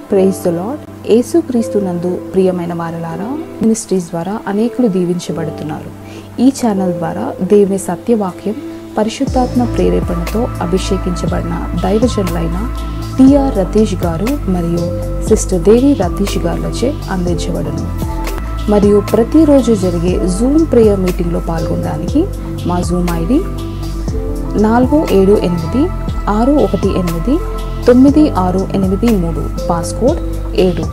Praise the Lord. Yesu Kristu నందు ప్రియమైన వారలారా, మినిస్ట్రీస్ ద్వారా అనేకులు దీవించబడుతున్నారు. ఈ ఛానల్ ద్వారా దేవుని సత్యవాక్యం పరిశుద్ధాత్మ ప్రేరేపణతో అభిషేకించబడిన దైవజనులైన టిఆర్ రతీష్ గారు మరియు సిస్టర్ దేవి రతీష్ గారులచే అందించబడును. మరియు ప్రతిరోజు జరిగే జూమ్ ప్రేయర్ మీటింగ్లో పాల్గొనడానికి మా జూమ్ ఐడి 4786189683, పాస్కోడ్ 7.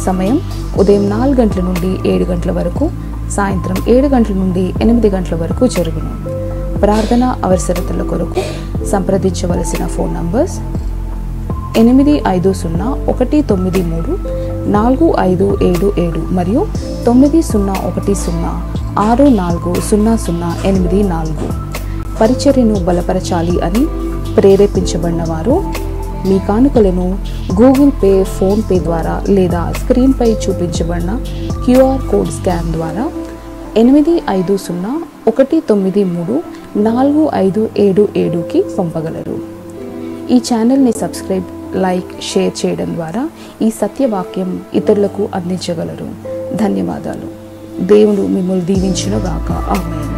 సమయం ఉదయం 4 గంటల నుండి 7 గంటల వరకు, సాయంత్రం 7 గంటల నుండి 8 గంటల వరకు జరుగును. ప్రార్థన అవసరతల కొరకు సంప్రదించవలసిన ఫోన్ నంబర్స్ 8501934577 మరియు 9010640084. పరిచర్యను బలపరచాలి అని ప్రేరేపించబడిన వారు మీ కానుకలను గూగుల్ పే, ఫోన్ పే ద్వారా లేదా స్క్రీన్పై చూపించబడిన క్యూఆర్ కోడ్ స్కాన్ ద్వారా 8501934577కి పంపగలరు. ఈ ఛానల్ని సబ్స్క్రైబ్, లైక్, షేర్ చేయడం ద్వారా ఈ సత్యవాక్యం ఇతరులకు అందించగలరు. ధన్యవాదాలు. దేవుడు మిమ్మల్ని దీవించునుగాక. ఆమేన్.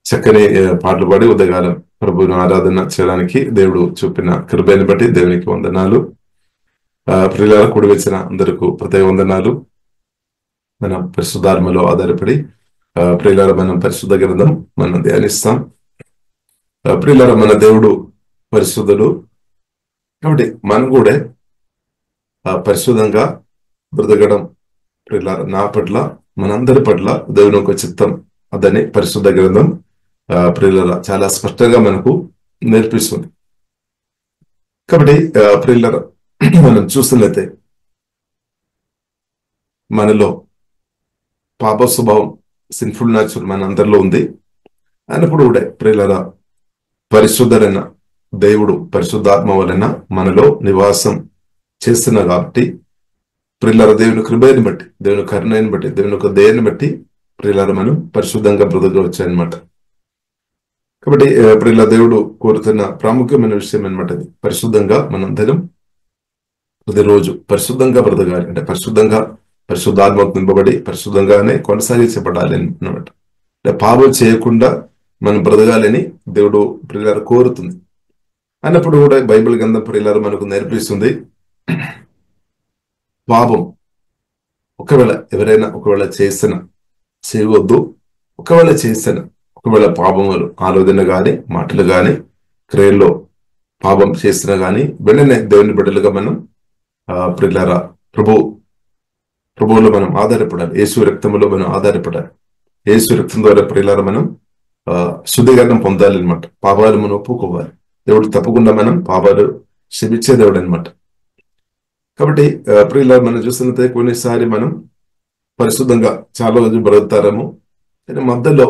చక్కని పాటలు పాడి ఉదయకాలం ప్రభువును ఆరాధన చేయడానికి దేవుడు చూపిన కృపను బట్టి దేవునికి వందనాలు. ప్రియులారా, కూడి వచ్చిన అందరికీ ప్రత్యేక వందనాలు. మనం పరిశుద్ధాత్మలో ఆధారపడి ప్రియులారా మనం పరిశుద్ధ గ్రంథం మనం ధ్యానిస్తాం. ప్రియులారా, మన దేవుడు పరిశుద్ధుడు కాబట్టి మనం కూడా పరిశుద్ధంగా బ్రతకడం ప్రియులారా నా పట్ల మనందరి పట్ల దేవుని యొక్క చిత్తం అదని పరిశుద్ధ గ్రంథం ప్రియులారా చాలా స్పష్టంగా మనకు నేర్పిస్తుంది. కాబట్టి ప్రియులారా మనం చూస్తున్నట్లయితే మనలో పాప స్వభావం, సిన్ఫుల్ నేచర్ మన అందరిలో ఉంది. అయినప్పుడు కూడా ప్రియులారా పరిశుద్ధుడైన దేవుడు పరిశుద్ధాత్మ వలన మనలో నివాసం చేస్తున్నా కాబట్టి ప్రియులారా దేవుని కృపను బట్టి, దేవుని కరుణను బట్టి, దేవుని యొక్క దయని బట్టి ప్రియులారా మనం పరిశుద్ధంగా బ్రతకవచ్చు అనమాట. కాబట్టి ప్రియులారా దేవుడు కోరుతున్న ప్రాముఖ్యమైన విషయం అనమాట అది. పరిశుద్ధంగా మనందరం ప్రతిరోజు పరిశుద్ధంగా బ్రతకాలి. అంటే పరిశుద్ధంగా పరిశుద్ధాత్మకు నింపబడి పరిశుద్ధంగానే కొనసాగించబడాలి అన్నమాట. అంటే పాపం చేయకుండా మనం బ్రతకాలని దేవుడు ప్రియులారా కోరుతుంది. అన్నప్పుడు కూడా బైబిల్ గ్రంథం ప్రియులారా మనకు నేర్పిస్తుంది, పాపం ఎవరైనా చేయవద్దు. ఒకవేళ పాపములు ఆలోచన గాని, మాటలు గాని, క్రియల్లో పాపం చేసినా గాని వెంటనే దేవుని బిడ్డలుగా మనం ప్రియులారా ప్రభువులో మనం ఆధారపడాలి. యేసు రక్తంలో మనం ఆధారపడాలి. యేసు రక్తం ద్వారా ప్రియులారా మనం శుద్ధీకరణం పొందాలి అనమాట. పాపాలు మనం ఒప్పుకోవాలి. దేవుడు తప్పకుండా మనం పాపాలు క్షమించే దేవుడు అనమాట. కాబట్టి ప్రియులారా మనం చూస్తున్నట్లయితే కొన్నిసారి మనం పరిశుద్ధంగా చాలా రోజులు బ్రతుకుతారేమో, మధ్యలో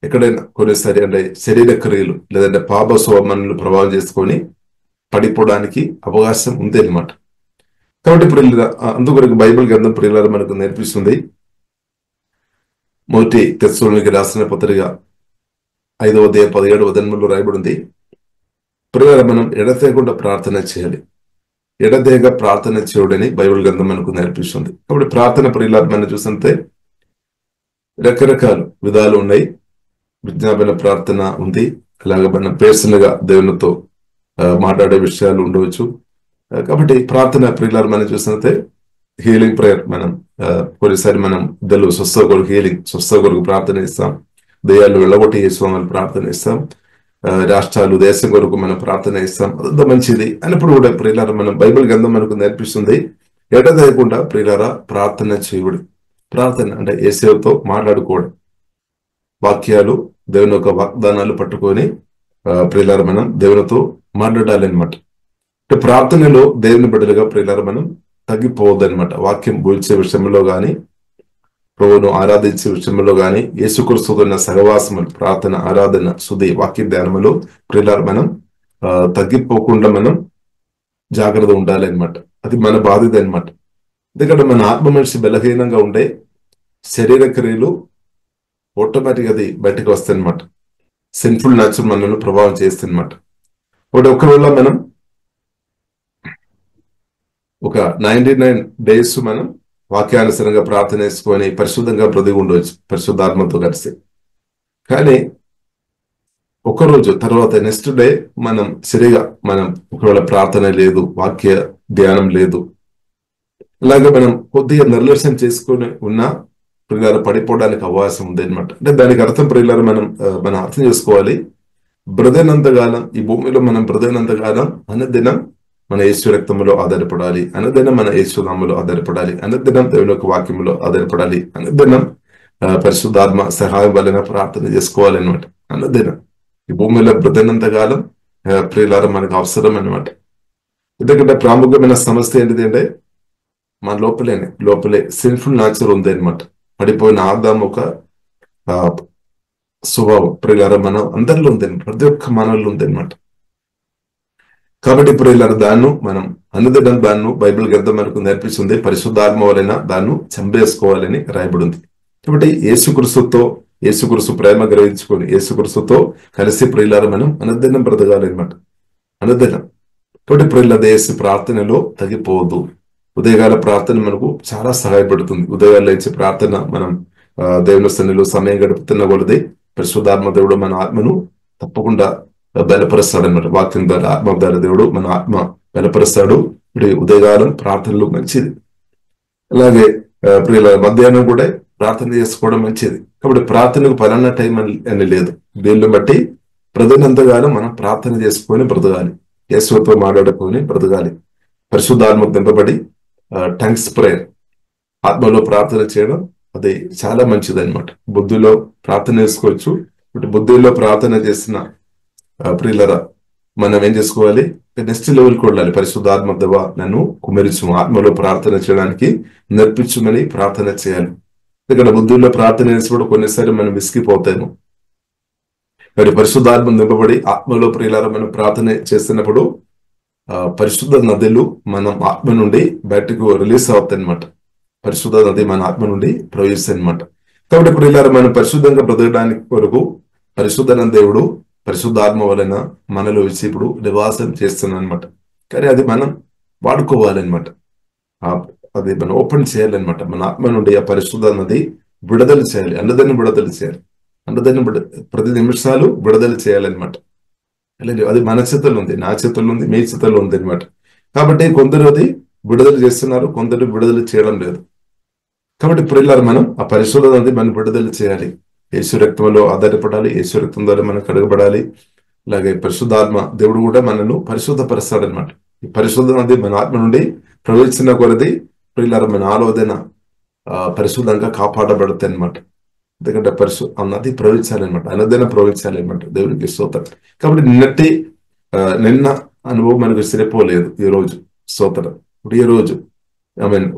ఎక్కడైనా కొన్నిసారి అంటే శరీర క్రియలు లేదంటే పాప స్వభావాలను ప్రభావం చేసుకొని పడిపోవడానికి అవకాశం ఉంది అనమాట. కాబట్టి ప్రియులారా అందుకొరకు బైబిల్ గ్రంథం ప్రియులారా మనకు నేర్పిస్తుంది. మొదటి తెస్సలోనికీ రాసిన పత్రిక 5వ అధ్యాయం 17వ వచనంలో రాయబడి ఉంది, ప్రియులారా మనం ఎడతెగకుండా ప్రార్థన చేయాలి. ఎడతెగ ప్రార్థన చేయడని బైబిల్ గ్రంథం మనకు నేర్పిస్తుంది. కాబట్టి ప్రార్థన ప్రియులారా మనం చూస్తుంటే రకరకాల విధాలు ఉన్నాయి. విజ్ఞాపన ప్రార్థన ఉంది, అలాగే మనం పర్సనల్ గా దేవునితో మాట్లాడే విషయాలు ఉండవచ్చు. కాబట్టి ప్రార్థన ప్రియులారా మనం చూసినట్టే హీలింగ్ ప్రేయర్, మనం కొన్నిసారి మనం ఇద్దరు స్వస్థ కొరకు ప్రార్థన ఇస్తాం, దయ్యాలు వెళ్ళగొట్టి చేసుకోవాలని ప్రార్థన ఇస్తాం, రాష్ట్రాలు దేశం కొరకు మనం ప్రార్థన ఇస్తాం. అదంతా మంచిది. అన్నప్పుడు కూడా ప్రియులారా మనం బైబిల్ గ్రంథం మనకు నేర్పిస్తుంది ఎడతెగకుండా ప్రియులారా ప్రార్థన చేయడం. ప్రార్థన అంటే యేసుతో మాట్లాడుకోవడం, వాక్యాలు దేవుని యొక్క వాగ్దానాలు పట్టుకొని ప్రియులారా మనం దేవునితో మాట్లాడాలి అనమాట. అంటే ప్రార్థనలో దేవుని బిడ్డలుగా ప్రియులారా మనం తగ్గిపోవద్దు అనమాట. వాక్యం బోల్చే విషయంలో గాని, ప్రభువును ఆరాధించే విషయంలో గాని, యేసుక్రీస్తుతో ఉన్న సహవాసములు, ప్రార్థన, ఆరాధన, స్తుతి, వాక్య ధ్యానములో ప్రియులారా మనం తగ్గిపోకుండా మనం జాగ్రత్త ఉండాలి అనమాట. అది మన బాధ్యత అనమాట. ఎందుకంటే మన ఆత్మ మనిషి బలహీనంగా ఉండే శరీర క్రియలు ఆటోమేటిక్ అది బయటకు వస్తాయి అనమాట. సిన్ఫుల్ నేచర్ మనల్ని ప్రభావం చేస్తుంది అనమాట. ఒకవేళ మనం ఒక 99 days మనం వాక్యానుసరంగా ప్రార్థన చేసుకొని పరిశుద్ధంగా బ్రతికి ఉండవచ్చు పరిశుద్ధాత్మతో కలిసి. కానీ ఒకరోజు తర్వాత నెక్స్ట్ డే మనం సరిగా మనం ఒకవేళ ప్రార్థన లేదు, వాక్య ధ్యానం లేదు, ఇలాగే మనం కొద్దిగా నిర్లక్ష్యం చేసుకొని ఉన్నా ప్రియులారా పడిపోవడానికి అవకాశం ఉంది అనమాట. అంటే దానికి అర్థం ప్రియులారా మనం అర్థం చేసుకోవాలి, బ్రతికినంతకాలం ఈ భూమిలో మనం బ్రతికినంతకాలం అనుదినం మన యేసు రక్తములో ఆధారపడాలి, అనుదినం మన యేసు నామములో ఆధారపడాలి, అనుదినం దేవుని యొక్క వాక్యములో ఆధారపడాలి, అనుదినం పరిశుద్ధాత్మ సహాయం వలన ప్రార్థన చేసుకోవాలి అనమాట. అనుదినం ఈ భూమిలో బ్రతికినంతకాలం ప్రియులారా మనకు అవసరం అనమాట. ఎందుకంటే ప్రాముఖ్యమైన సమస్య ఏంటిది అంటే మన లోపలే సిన్ఫుల్ నేచర్ ఉంది అనమాట. పడిపోయిన ఆదాము ఒక స్వభావం ప్రియులారా మనం అందరిలో ఉంది, ప్రతి ఒక్క మనలో ఉంది అనమాట. కాబట్టి ప్రియులారా మనం అనుదినం బైబిల్ గ్రంథం మనకు నేర్పిస్తుంది, పరిశుద్ధాత్మ వలన దాన్ని చంపేసుకోవాలని రాయబడి ఉంది. కాబట్టి యేసుక్రీస్తు ప్రేమ గ్రహించుకొని యేసుక్రీస్తుతో కలిసి ప్రియులారా మనం అనుదినం బ్రతకాలి అనమాట. అనుదినం కాబట్టి ప్రియులారా యేసు ప్రార్థనలో తగ్గిపోవద్దు. ఉదయకాల ప్రార్థన మనకు చాలా సహాయపడుతుంది. ఉదయాలు లేచి ప్రార్థన మనం దేవుని సన్నిధిలో సమయం గడుపుతున్న కొలది పరిశుద్ధాత్మ దేవుడు మన ఆత్మను తప్పకుండా బలపరుస్తాడు అనమాట. వాక్యం ద్వారా ఆత్మ ద్వారా దేవుడు మన ఆత్మ బలపరుస్తాడు. ఇప్పుడు ఉదయకాలం ప్రార్థనలు మంచిది. అలాగే ప్రియుల మధ్యాహ్నం కూడా ప్రార్థన చేసుకోవడం మంచిది. కాబట్టి ప్రార్థనకు పలానా టైం అని లేదు. దీన్ని బట్టి ప్రజలంతగానో మనం ప్రార్థన చేసుకొని బ్రతకాలి, యేసుతో మాట్లాడుకొని బ్రతకాలి. పరిశుద్ధాత్మ నింపబడి టంగ్స్ ప్రేయర్, ఆత్మలో ప్రార్థన చేయడం అది చాలా మంచిది అనమాట. బుద్ధిలో ప్రార్థన చేసుకోవచ్చు. బుద్ధిలో ప్రార్థన చేసిన ప్రియులరా మనం ఏం చేసుకోవాలి, నెక్స్ట్ లెవెల్కి వెళ్ళాలి. పరిశుద్ధాత్మ దేవా నన్ను కుమరించు, ఆత్మలో ప్రార్థన చేయడానికి నేర్పించమని ప్రార్థన చేయాలి. ఇక్కడ బుద్ధిలో ప్రార్థన చేసినప్పుడు కొన్నిసారి మనం విసిగిపోతాము. మరి పరిశుద్ధాత్మ నింపబడి ఆత్మలో ప్రియులరా మనం ప్రార్థన చేస్తున్నప్పుడు పరిశుద్ధ నదులు మనం ఆత్మ నుండి బయటకు రిలీజ్ అవుతాయి అనమాట. పరిశుద్ధ నది మన ఆత్మ నుండి ప్రవేశిస్తాయి అనమాట. కాబట్టి ప్రియులారా మనం పరిశుద్ధంగా బ్రతకడానికి కొరకు పరిశుద్ధ దేవుడు పరిశుద్ధాత్మ వలన మనలో వచ్చి ఇప్పుడు నివాసం చేస్తున్నాం అనమాట. కానీ అది మనం వాడుకోవాలన్నమాట. అది మనం ఓపెన్ చేయాలన్నమాట. మన ఆత్మ నుండి ఆ పరిశుద్ధ నది విడుదల చేయాలి, అన్నదాన్ని విడుదల చేయాలి, అన్నదాన్ని ప్రతి నిమిషాలు విడుదల చేయాలన్నమాట. అది మన చేతుల్లో ఉంది, నా చేతుల్లో ఉంది, మీ చేతుల్లో ఉంది అనమాట. కాబట్టి కొందరు అది విడుదల చేస్తున్నారు, కొందరు విడుదల చేయడం లేదు. కాబట్టి ప్రియులారా మనం ఆ పరిశుద్ధ నది మనం విడుదల చేయాలి. యేసు రక్తంలో ఆధారపడాలి, యేసు రక్తం ద్వారా మనం కడగబడాలి. అలాగే పరిశుద్ధాత్మ దేవుడు కూడా మనను పరిశుద్ధపరుస్తాడు అనమాట. ఈ పరిశుద్ధ నది మన ఆత్మ నుండి ప్రవేశించిన కొలది ప్రియులారా మన ఆలోచన పరిశుద్ధంగా కాపాడబడతాయి అనమాట. ఎందుకంటే ఆ నది ప్రవహించాలన్నమాట, అనుదినం ప్రవహించాలన్నమాట. దేవునికి స్తోత్రం. కాబట్టి నిన్న అనుభవం మనకు సరిపోలేదు, ఈ రోజు స్తోత్రం. ఇప్పుడు ఈ రోజు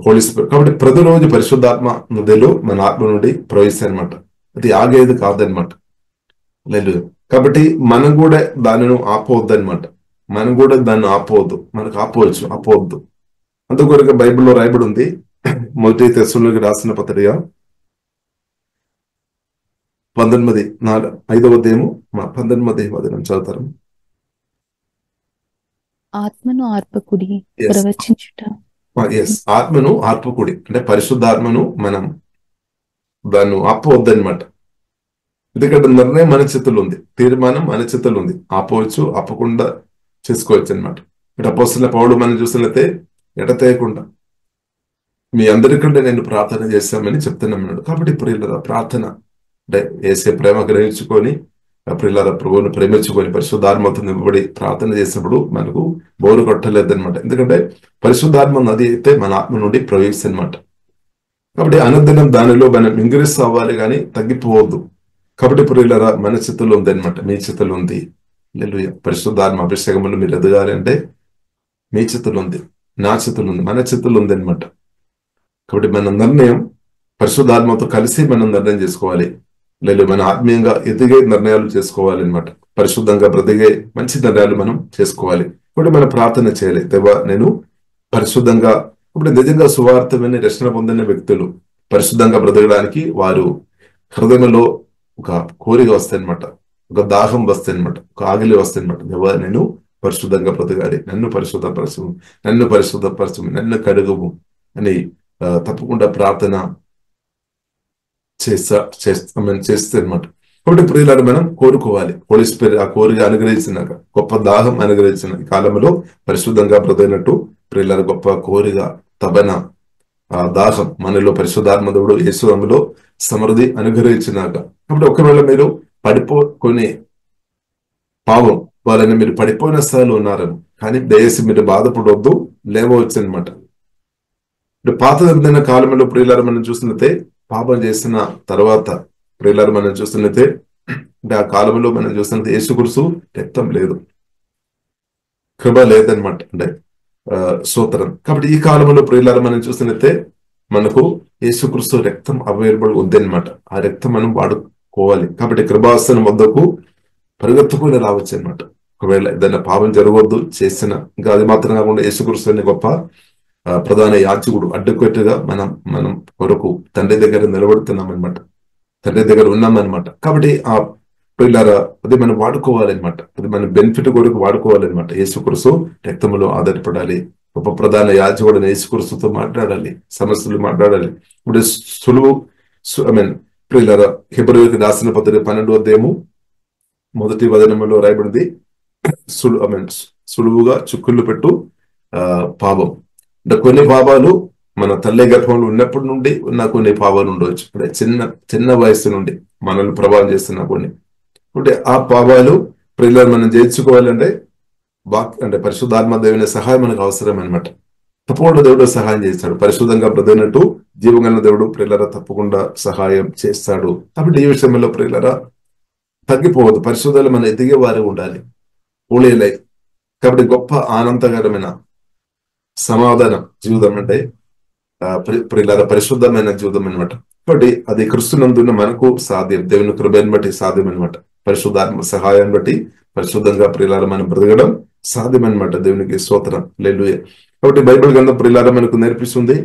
హోలీ స్పిరిట్, కాబట్టి ప్రతిరోజు పరిశుద్ధాత్మ నదిలో మన ఆత్మ నుండి ప్రవహిస్తాయన్నమాట. అది ఆగేది కాదనమాట. లేదు, కాబట్టి మనం కూడా దానిని ఆపవద్దు అనమాట. మనం కూడా దాన్ని ఆపవద్దు, మనకు ఆపవద్దు. అందుకొరకు బైబిల్లో రాయబడి ఉంది, మొదటి తెస్సలోనికి రాసిన పత్రిక 5వ అధ్యాయము 19వ వచనం చదువుతారు. ఆత్మను ఆర్పకుడి ప్రవచించుట. ఆత్మను ఆర్పకుడి అంటే పరిశుద్ధాత్మను మనం దాన్ని ఆపవద్దనమాట. ఎందుకంటే నిర్ణయం మన చేతుల్లో ఉంది, తీర్మానం మన చేతుల్లో ఉంది. ఆపవచ్చు, ఆపకుండా చేసుకోవచ్చు అనమాట. ఇక్కడ అపోస్తలుడైన పౌలు మనం చూసినట్లయితే ఎడతేయకుండా మీ అందరికంటే నేను ప్రార్థన చేశామని చెప్తున్నాడు. కాబట్టి ప్రియులారా ప్రార్థన అంటే యేసే ప్రేమ గ్రహించుకొని ప్రియులారా ప్రభువును ప్రేమించుకొని పరిశుద్ధాత్మతో నింపబడి ప్రార్థన చేసినప్పుడు మనకు బోరు కొట్టలేదన్నమాట. ఎందుకంటే పరిశుద్ధాత్మ నది అయితే మన ఆత్మ నుండి ప్రవేశిస్తుంది అనమాట. కాబట్టి అనుదినం దానిలో మనం ఇంగ్రీస్ అవ్వాలి, కానీ తగ్గిపోవద్దు. కాబట్టి ప్రియులారా మన చేతుల్లో ఉంది అనమాట, మీ చేతుల్లో ఉంది. హల్లెలూయా. పరిశుద్ధాత్మ అభిషేకములు మీరు ఎదగాలి అంటే మీ చేతుల్లో ఉంది, నా చేతుల్లో ఉంది, మన చేతుల్లో ఉంది అనమాట. కాబట్టి మన నిర్ణయం పరిశుద్ధాత్మతో కలిసి మనం నిర్ణయం చేసుకోవాలి. లేదు, మన ఆత్మీయంగా ఎదిగే నిర్ణయాలు చేసుకోవాలి అనమాట. పరిశుద్ధంగా బ్రతికే మంచి నిర్ణయాలు మనం చేసుకోవాలి. ఇప్పుడు మనం ప్రార్థన చేయాలి, దేవా నేను పరిశుద్ధంగా. ఇప్పుడు నిజంగా సువార్త విని రక్షణ పొందిన వ్యక్తులు పరిశుద్ధంగా బ్రతకడానికి వారు హృదయంలో ఒక కోరిక వస్తాయన్నమాట, ఒక దాహం వస్తాయన్నమాట, ఒక ఆగిలి వస్తాయన్నమాట. దేవా నేను పరిశుద్ధంగా బ్రతకాలి, నన్ను పరిశుద్ధపరచము, నన్ను పరిశుద్ధపరచము, నన్ను కడుగుము అని తప్పకుండా ప్రార్థన చేస్తే అనమాట. కాబట్టి ప్రియులారా మనం కోరుకోవాలి. హోలీ స్పిరిట్ ఆ కోరిక అనుగ్రహించినాక, గొప్ప దాహం అనుగ్రహించిన ఈ కాలంలో పరిశుద్ధంగా బ్రతకినట్టు ప్రియులారా గొప్ప కోరిక, తపన, ఆ దాహం మనలో పరిశుద్ధాత్మ దేవుడు యేసులో సమృద్ధి అనుగ్రహించినాక. కాబట్టి ఒకవేళ మీరు పడిపోకొని పాపం వాళ్ళని మీరు పడిపోయిన స్థాయిలో ఉన్నారేమో, కానీ దయచేసి మీరు బాధపడవద్దు, లేవచ్చు అనమాట. ఇప్పుడు పాత నిబంధన కాలంలో ప్రియులారా మనం చూసినట్లయితే పాపం చేసిన తర్వాత ప్రియులారా మనం చూసినట్లయితే అంటే ఆ కాలంలో మనం చూసినట్లయితే యేసుక్రీస్తు రక్తం లేదు, కృప లేదనమాట. అంటే స్తోత్రం. కాబట్టి ఈ కాలంలో ప్రియులారా మనం చూసినట్లయితే మనకు యేసుక్రీస్తు రక్తం అవైలబుల్ ఉందన్నమాట. ఆ రక్తం మనం వాడుకోవాలి. కాబట్టి కృపాసనం వద్దకు పరిగెత్తుకుని రావచ్చు అనమాట. ఒకవేళ ఏదైనా పాపం జరగవద్దు చేసిన, ఇంకా అది మాత్రం కాకుండా యేసుక్రీస్తు అనే గొప్ప ప్రధాన యాజకుడు అడ్డుకట్టుగా మనం కొరకు తండ్రి దగ్గర నిలబడుతున్నాం అనమాట, తండ్రి దగ్గర ఉన్నామన్నమాట. కాబట్టి ఆ పిల్లరా అది మనం వాడుకోవాలన్నమాట, అది మన బెనిఫిట్ కొరకు వాడుకోవాలన్నమాట. యేసుక్రీస్తు రక్తములో ఆధారపడాలి. గొప్ప ప్రధాన యాజకుడు యేసుక్రీస్తుతో మాట్లాడాలి, సమస్యలు మాట్లాడాలి. ఇప్పుడు సులువు పిల్లరా హెబ్రీయులకు రాసిన పత్రిక 12వ అధ్యాయము 1వ వచనములో రాయబడింది, సులువుగా చిక్కుళ్ళు పెట్టు పాపం. అంటే కొన్ని పాపాలు మన తల్లి గర్భంలో ఉన్నప్పటి నుండి ఉన్న కొన్ని పాపాలు ఉండవచ్చు. అంటే చిన్న వయసు నుండి మనల్ని ప్రభావం చేస్తున్న కొన్ని. అంటే ఆ పాపాలు ప్రియులను మనం జయించుకోవాలంటే అంటే పరిశుద్ధాత్మ దేవుని సహాయం మనకు అవసరం అనమాట. తప్పకుండా దేవుడు సహాయం చేస్తాడు. పరిశుద్ధంగా బ్రతికినట్టు జీవగల దేవుడు ప్రియులరా తప్పకుండా సహాయం చేస్తాడు. కాబట్టి ఈ విషయంలో ప్రియులరా తగ్గిపోవద్దు, పరిశుద్ధాలు మన ఎదిగే వారు ఉండాలి, ఊళేలై. కాబట్టి గొప్ప ఆనందకరమైన సమాధానం జీవితం అంటే ప్రియులారా పరిశుద్ధమైన జీవితం అనమాట. కాబట్టి అది క్రీస్తునందున్న మనకు సాధ్యం, దేవుని కృపను బట్టి సాధ్యం అనమాట. పరిశుద్ధాత్మ సహాయాన్ని బట్టి పరిశుద్ధంగా ప్రియులారా మనం బ్రతకడం సాధ్యం అనమాట. దేవునికి స్తోత్రం, హల్లెలూయా. కాబట్టి బైబిల్ గ్రంథం ప్రియులారా మనకు నేర్పిస్తుంది.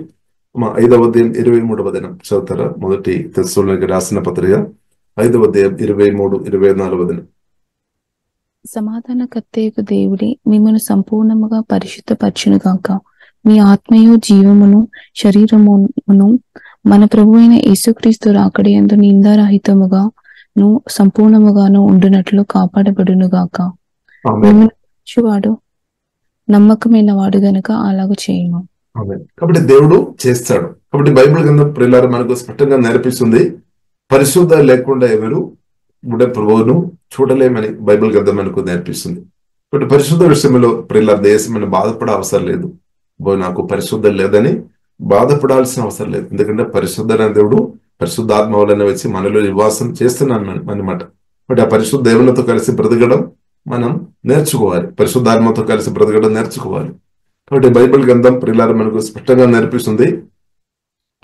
5వ అధ్యాయం 23వ వచనం చదువుతారా? మొదటి తెస్సలోనికీ రాసిన పత్రిక 5వ అధ్యాయం 23-24వ వచనం. సమాధానకర్తయగు దేవుడే మిమ్మల్ని సంపూర్ణముగా పరిశుద్ధపరచునుగాక. మీ ఆత్మయు జీవమును శరీరమును మన ప్రభు అయిన యేసుక్రీస్తు రాకడయందు నిందారహితముగాను సంపూర్ణముగాను ఉండునట్లు కాపాడబడునుగాక. వాడు నమ్మకమైన వాడు గనుక అలాగ చేయను. కాబట్టి దేవుడు చేస్తాడు. కాబట్టి బైబిల్ గ్రంథం ప్రియులారా మనకు స్పష్టంగా నేర్పిస్తుంది, పరిశుద్ధ లేకుండా ఎవరు ప్రభువును చూడలేమని బైబిల్ గ్రంథం మనకు నేర్పిస్తుంది. కాబట్టి పరిశుద్ధ విషయంలో ప్రియులారా దేశం మనం బాధపడే అవసరం లేదు. నాకు పరిశుద్ధం లేదని బాధపడాల్సిన అవసరం లేదు. ఎందుకంటే పరిశుద్ధ దేవుడు పరిశుద్ధాత్మ వలన వచ్చి మనలో నివాసం చేస్తున్నాను అనమాట. బట్ ఆ పరిశుద్ధ దేవునితో కలిసి బ్రతకడం మనం నేర్చుకోవాలి, పరిశుద్ధాత్మతో కలిసి బ్రతకడం నేర్చుకోవాలి. కాబట్టి బైబిల్ గ్రంథం ప్రియులారా మనకు స్పష్టంగా నేర్పిస్తుంది,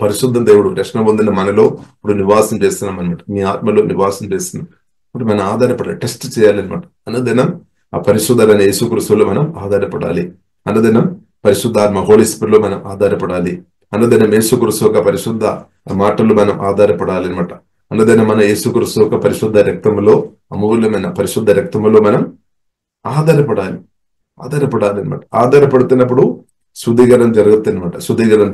పరిశుద్ధ దేవుడు రక్షణ పొందిన మనలో ఇప్పుడు నివాసం చేస్తున్నాం అనమాట. మీ ఆత్మలో నివాసం చేస్తున్నాం. ఇప్పుడు మనం ఆధారపడాలి, టెస్ట్ చేయాలన్నమాట. అనుదినం ఆ పరిశుద్ధమైన యేసుక్రీస్తులో మనం ఆధారపడాలి. అనుదినం పరిశుద్ధాత్మ హోలీ స్పిరిట్లో మనం ఆధారపడాలి. అనుదినం యేసుక్రీస్తు యొక్క పరిశుద్ధ మాటలు మనం ఆధారపడాలి అనమాట. అనుదినం మన యేసుక్రీస్తు యొక్క పరిశుద్ధ రక్తములో, అమూల్యమైన పరిశుద్ధ రక్తములో మనం ఆధారపడాలి అనమాట. ఆధారపడుతున్నప్పుడు శుద్ధీకరణ జరుగుతాయి అనమాట. శుద్ధీకరణ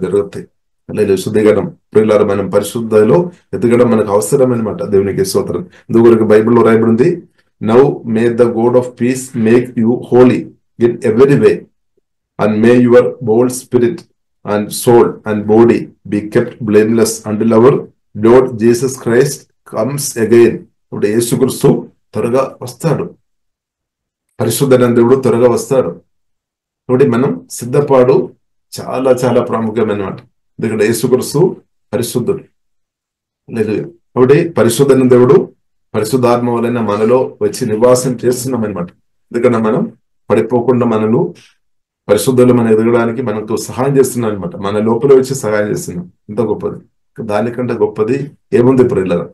జరుగుతాయి. లేదు శుద్ధీకరణ ప్రియులారా మనం పరిశుద్ధలో ఎదగడం మనకు అవసరం అనమాట. దేవునికి స్తోత్రం. ఇందువరకు బైబిల్లో రాయబడింది, now may the God of piece make you Holi in every way and may your whole spirit and soul and body be kept blameless until our Lord Jesus Christ comes again. ఇప్పుడు యేసుక్రీస్తు త్వరగా వస్తాడు, పరిశుద్ధమైన దేవుడు త్వరగా వస్తాడు. కాబట్టి మనం సిద్ధపాటు చాలా చాలా ప్రాముఖ్యమైనమాట. ఎందుకంటే యేసుక్రీస్తు పరిశుద్ధుడు. లేదు కాబట్టి పరిశుద్ధమైన దేవుడు పరిశుద్ధాత్మ వలన మనలో వచ్చి నివాసం చేస్తున్నాం అనమాట. ఎందుకంటే మనం పడిపోకుండా మనను పరిశుద్ధులు మనం ఎదగడానికి మనకు సహాయం చేస్తున్నాం అనమాట. మన లోపల వచ్చి సహాయం చేస్తున్నాం. ఎంత గొప్పది! దానికంటే గొప్పది ఏముంది ప్రియులారా?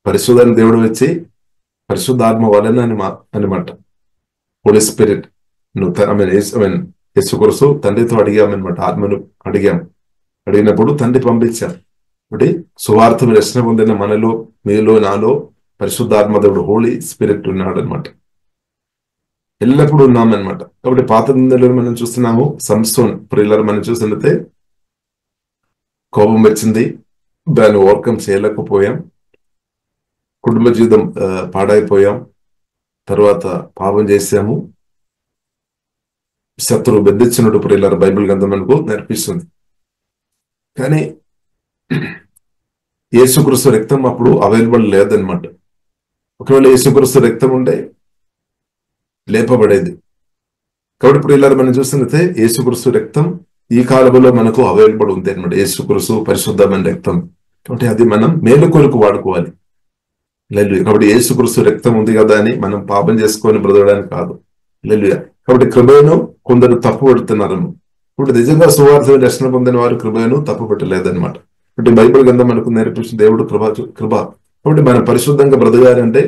పరిశుద్ధమైన దేవుడు వచ్చి పరిశుద్ధాత్మ వలన అనమాట. హోలీ స్పిరిట్ యేసుక్రీస్తు తండ్రితో అడిగామన్నమాట. ఆత్మను అడిగినప్పుడు తండ్రి పంపించారు. ఇప్పుడు సువార్త రక్షణ పొందిన మనలో, మీలో, నాలో పరిశుద్ధాత్మ దేవుడు హోలీ స్పిరిట్ ఉన్నాడు అనమాట. ఎల్లప్పుడూ ఉన్నామన్నమాట. కాబట్టి పాత నిబంధనలో మనం చూస్తున్నాము, సంసోన్ ప్రియులారా మనం చూసినట్లయితే కోపం వచ్చింది, దాన్ని ఓవర్కమ్ చేయలేకపోయాం, కుటుంబ జీవితం పాడైపోయాం, తర్వాత పాపం చేశాము, శత్రువు బెదిరించినట్టు ప్రియులారా బైబిల్ గ్రంథం మనకు నేర్పిస్తుంది. కానీ యేసుక్రీస్తు రక్తం అప్పుడు అవైలబుల్ లేదనమాట. ఒకవేళ యేసుక్రీస్తు రక్తం ఉంటే లేపబడేది. కాబట్టి ప్రియులారా మనం చూసినట్లయితే యేసుక్రీస్తు రక్తం ఈ కాలంలో మనకు అవైలబుల్ ఉంది అనమాట. యేసుక్రీస్తు పరిశుద్ధమైన రక్తం. కాబట్టి అది మనం మేలు కొరకు వాడుకోవాలి. లేదు, కాబట్టి యేసుక్రీస్తు రక్తం ఉంది కదా అని మనం పాపం చేసుకొని బ్రతకడానికి కాదు. లేదు, కాబట్టి కృపను కొందరు తప్పు పెడుతున్నారు. ఇప్పుడు నిజంగా సువార్త రక్షణ పొందిన వారు కృపను తప్పు పెట్టలేదన్నమాట. కాబట్టి బైబిల్ గ్రంథం మనకు నేర్పించిన దేవుడు కృప. కాబట్టి మనం పరిశుద్ధంగా బ్రతకాలంటే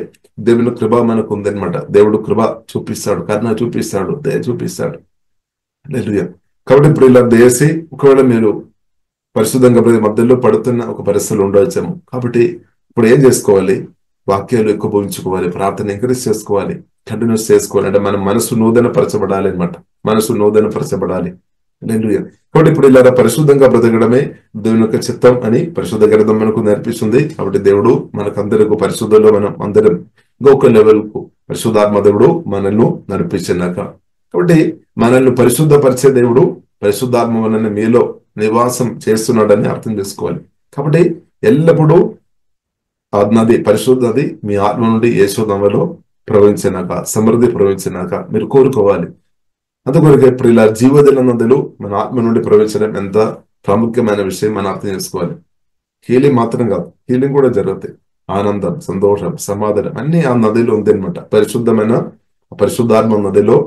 దేవుని కృప మనకు ఉందన్నమాట. దేవుడు కృప చూపిస్తాడు, కరుణ చూపిస్తాడు, దయ చూపిస్తాడు. హల్లెలూయా. కాబట్టి ఇప్పుడు ఇలా దయసి ఒకవేళ మీరు పరిశుద్ధంగా మధ్యలో పడుతున్న ఒక పరిస్థితులు ఉండవచ్చాము. కాబట్టి ఇప్పుడు ఏం చేసుకోవాలి? వాక్యాలు ఎక్కువ భూమించుకోవాలి, ప్రార్థన ఎంకరేజ్ చేసుకోవాలి, కంటిన్యూస్ చేసుకోవాలి. అంటే మన మనసు నూతన పరచబడాలి అనమాట. మనసు నూతన పరచబడాలి. హల్లెలూయా. కాబట్టి ఇప్పుడు ఇలా పరిశుద్ధంగా బ్రతకడమే దేవుని యొక్క చిత్తం అని పరిశుద్ధ గ్రంథం మనకు నేర్పిస్తుంది. కాబట్టి దేవుడు మనకందరకు పరిశుద్ధంలో మనం అందరం ఇంకొక లెవెల్ కు పరిశుద్ధాత్మ దేవుడు మనల్ని నడిపించినాక, కాబట్టి మనల్ని పరిశుద్ధపరిచే దేవుడు పరిశుద్ధాత్మ మనల్ని మీలో నివాసం చేస్తున్నాడని అర్థం చేసుకోవాలి. కాబట్టి ఎల్లప్పుడూ నది పరిశుద్ధది మీ ఆత్మ నుండి యేసునామములో ప్రవహించినాక, సమృద్ధి ప్రవహించినాక మీరు కోరుకోవాలి. అందుకొరకు ఇప్పుడు ఇలా జీవజల నదులు మన ఆత్మ నుండి ప్రవహించడం ఎంత ప్రాముఖ్యమైన విషయం మనం అర్థం చేసుకోవాలి. హీలింగ్ మాత్రం కాదు, హీలింగ్ కూడా జరుగుతాయి. ఆనందం, సంతోషం, సమాధానం అన్ని ఆ నదిలో ఉంది అనమాట. పరిశుద్ధాత్మ నదిలో